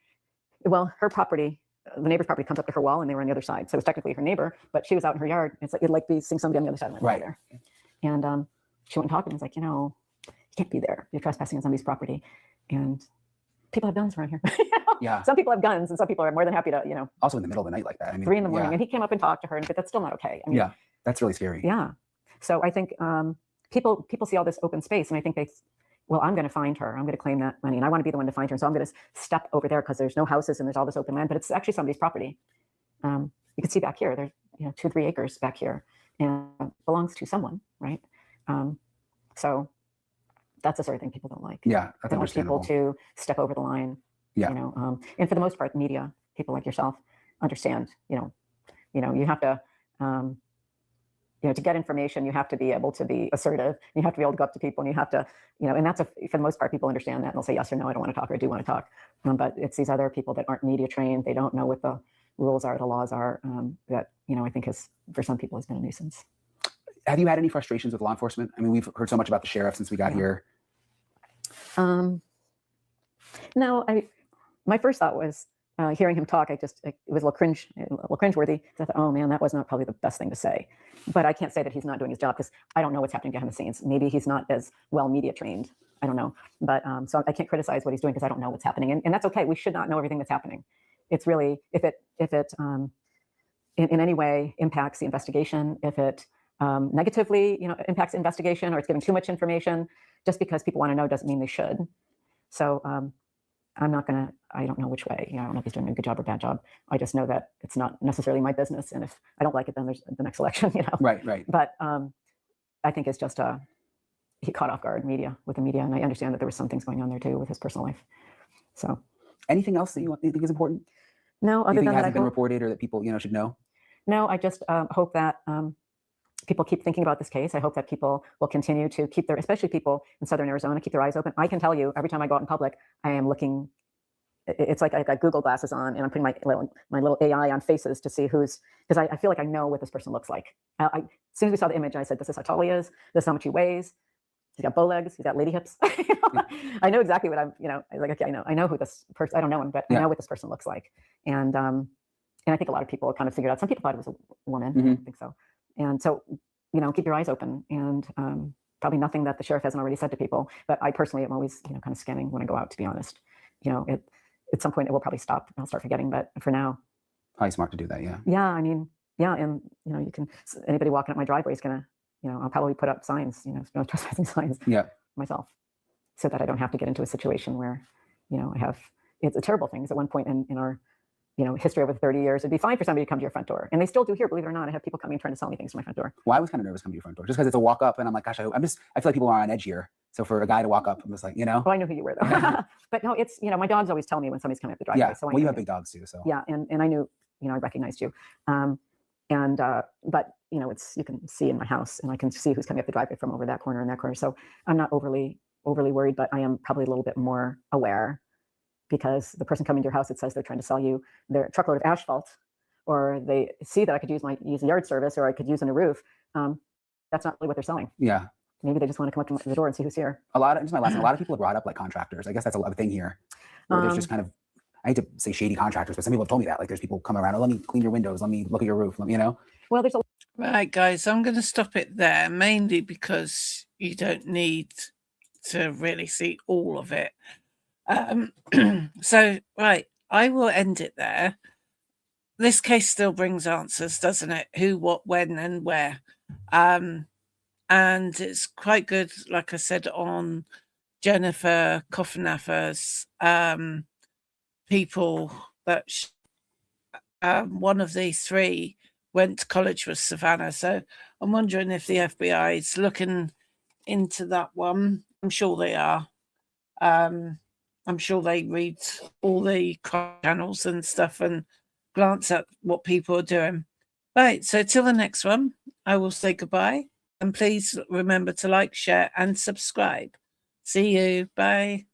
Well, her property, the neighbor's property comes up to her wall, and they were on the other side. So it was technically her neighbor, but she was out in her yard. It's like, it'd like be seeing somebody on the other side of my there. And she went and talked to him. He's like, you can't be there. You're trespassing on somebody's property. And people have guns around here. Yeah. Some people have guns, and some people are more than happy to, Also in the middle of the night like that. 3 a.m. And he came up and talked to her and said, "That's still not okay." I mean, yeah, that's really scary. Yeah. So I think people see all this open space, and I think I'm going to find her. I'm going to claim that money, and I want to be the one to find her. So I'm going to step over there because there's no houses and there's all this open land, but it's actually somebody's property. You can see back here, there's 2 or 3 acres back here, and belongs to someone, right? So that's the sort of thing people don't like. Yeah, that's they want people understandable. to step over the line. Yeah. And for the most part, media people like yourself understand. You have to. To get information, you have to be able to be assertive. You have to be able to go up to people, and you have to, and that's for the most part, people understand that, and they'll say yes or no, I don't want to talk, or I do want to talk. But it's these other people that aren't media trained. They don't know what the rules are, the laws are. That I think for some people has been a nuisance. Have you had any frustrations with law enforcement? I mean, we've heard so much about the sheriff since we got here. No, my first thought was hearing him talk. It was a little cringeworthy. So I thought, oh man, that was not probably the best thing to say. But I can't say that he's not doing his job because I don't know what's happening behind the scenes. Maybe he's not as well media trained. I don't know. But so I can't criticize what he's doing because I don't know what's happening. And that's okay. We should not know everything that's happening. It's really, if it in any way impacts the investigation, if it negatively, impacts the investigation, or it's giving too much information, just because people want to know doesn't mean they should. So I don't know which way, I don't know if he's doing a good job or bad job. I just know that it's not necessarily my business. And if I don't like it, then there's the next election, Right. But I think it's just he caught off guard with the media. And I understand that there was some things going on there too with his personal life. So anything else that you think is important? No, other than that, hasn't been reported or that people, should know? No, I just hope that people keep thinking about this case. I hope that people will continue to especially people in Southern Arizona, keep their eyes open. I can tell you, every time I go out in public, I am looking. It's like I've got Google glasses on, and I'm putting my little AI on faces to see because I feel like I know what this person looks like. As soon as we saw the image, I said, "This is how tall he is. This is how much he weighs. He's got bow legs. He's got lady hips." I know exactly what I'm. Like, okay, I know who this person. I don't know him, but I know what this person looks like. And I think a lot of people kind of figured out. Some people thought it was a woman. Mm-hmm. I think so. And so, keep your eyes open and probably nothing that the sheriff hasn't already said to people. But I personally am always, kind of scanning when I go out, to be honest. At some point it will probably stop. I'll start forgetting, but for now. Probably smart to do that, yeah. Yeah, I mean, yeah, and you can, anybody walking up my driveway is gonna, I'll probably put up signs, no trespassing signs myself, so that I don't have to get into a situation where, it's a terrible thing. Because at one point in our, history over 30 years, it'd be fine for somebody to come to your front door, and they still do here, believe it or not. I have people coming trying to sell me things to my front door. Well, I was kind of nervous coming to your front door, just because it's a walk up, and I'm like, gosh, I feel like people are on edge here. So for a guy to walk up, I'm just like, Oh, I know who you were though. But no, it's, my dogs always tell me when somebody's coming up the driveway. Yeah, So well, you have big dogs too, so. Yeah, and I knew, I recognized you. But it's, you can see in my house, and I can see who's coming up the driveway from over that corner and that corner. So I'm not overly worried, but I am probably a little bit more aware, because the person coming to your house, it says they're trying to sell you their truckload of asphalt, or they see that I could use a yard service, or I could use on a roof. That's not really what they're selling. Yeah. Maybe they just want to come up to the door and see who's here. A lot of people have brought up like contractors. I guess that's a thing here, where there's just kind of, I hate to say shady contractors, but some people have told me that, like, there's people come around, let me clean your windows, let me look at your roof, Well, there's a Right, guys, I'm going to stop it there, mainly because you don't need to really see all of it. So, right, I will end it there. This case still brings answers, doesn't it? Who, what, when, and where. And it's quite good, like I said, on Jennifer Koffenaffer's people that one of these three went to college with Savannah. So I'm wondering if the FBI is looking into that one. I'm sure they are. I'm sure they read all the channels and stuff and glance at what people are doing. Right, so till the next one, I will say goodbye. And please remember to like, share, and subscribe. See you. Bye.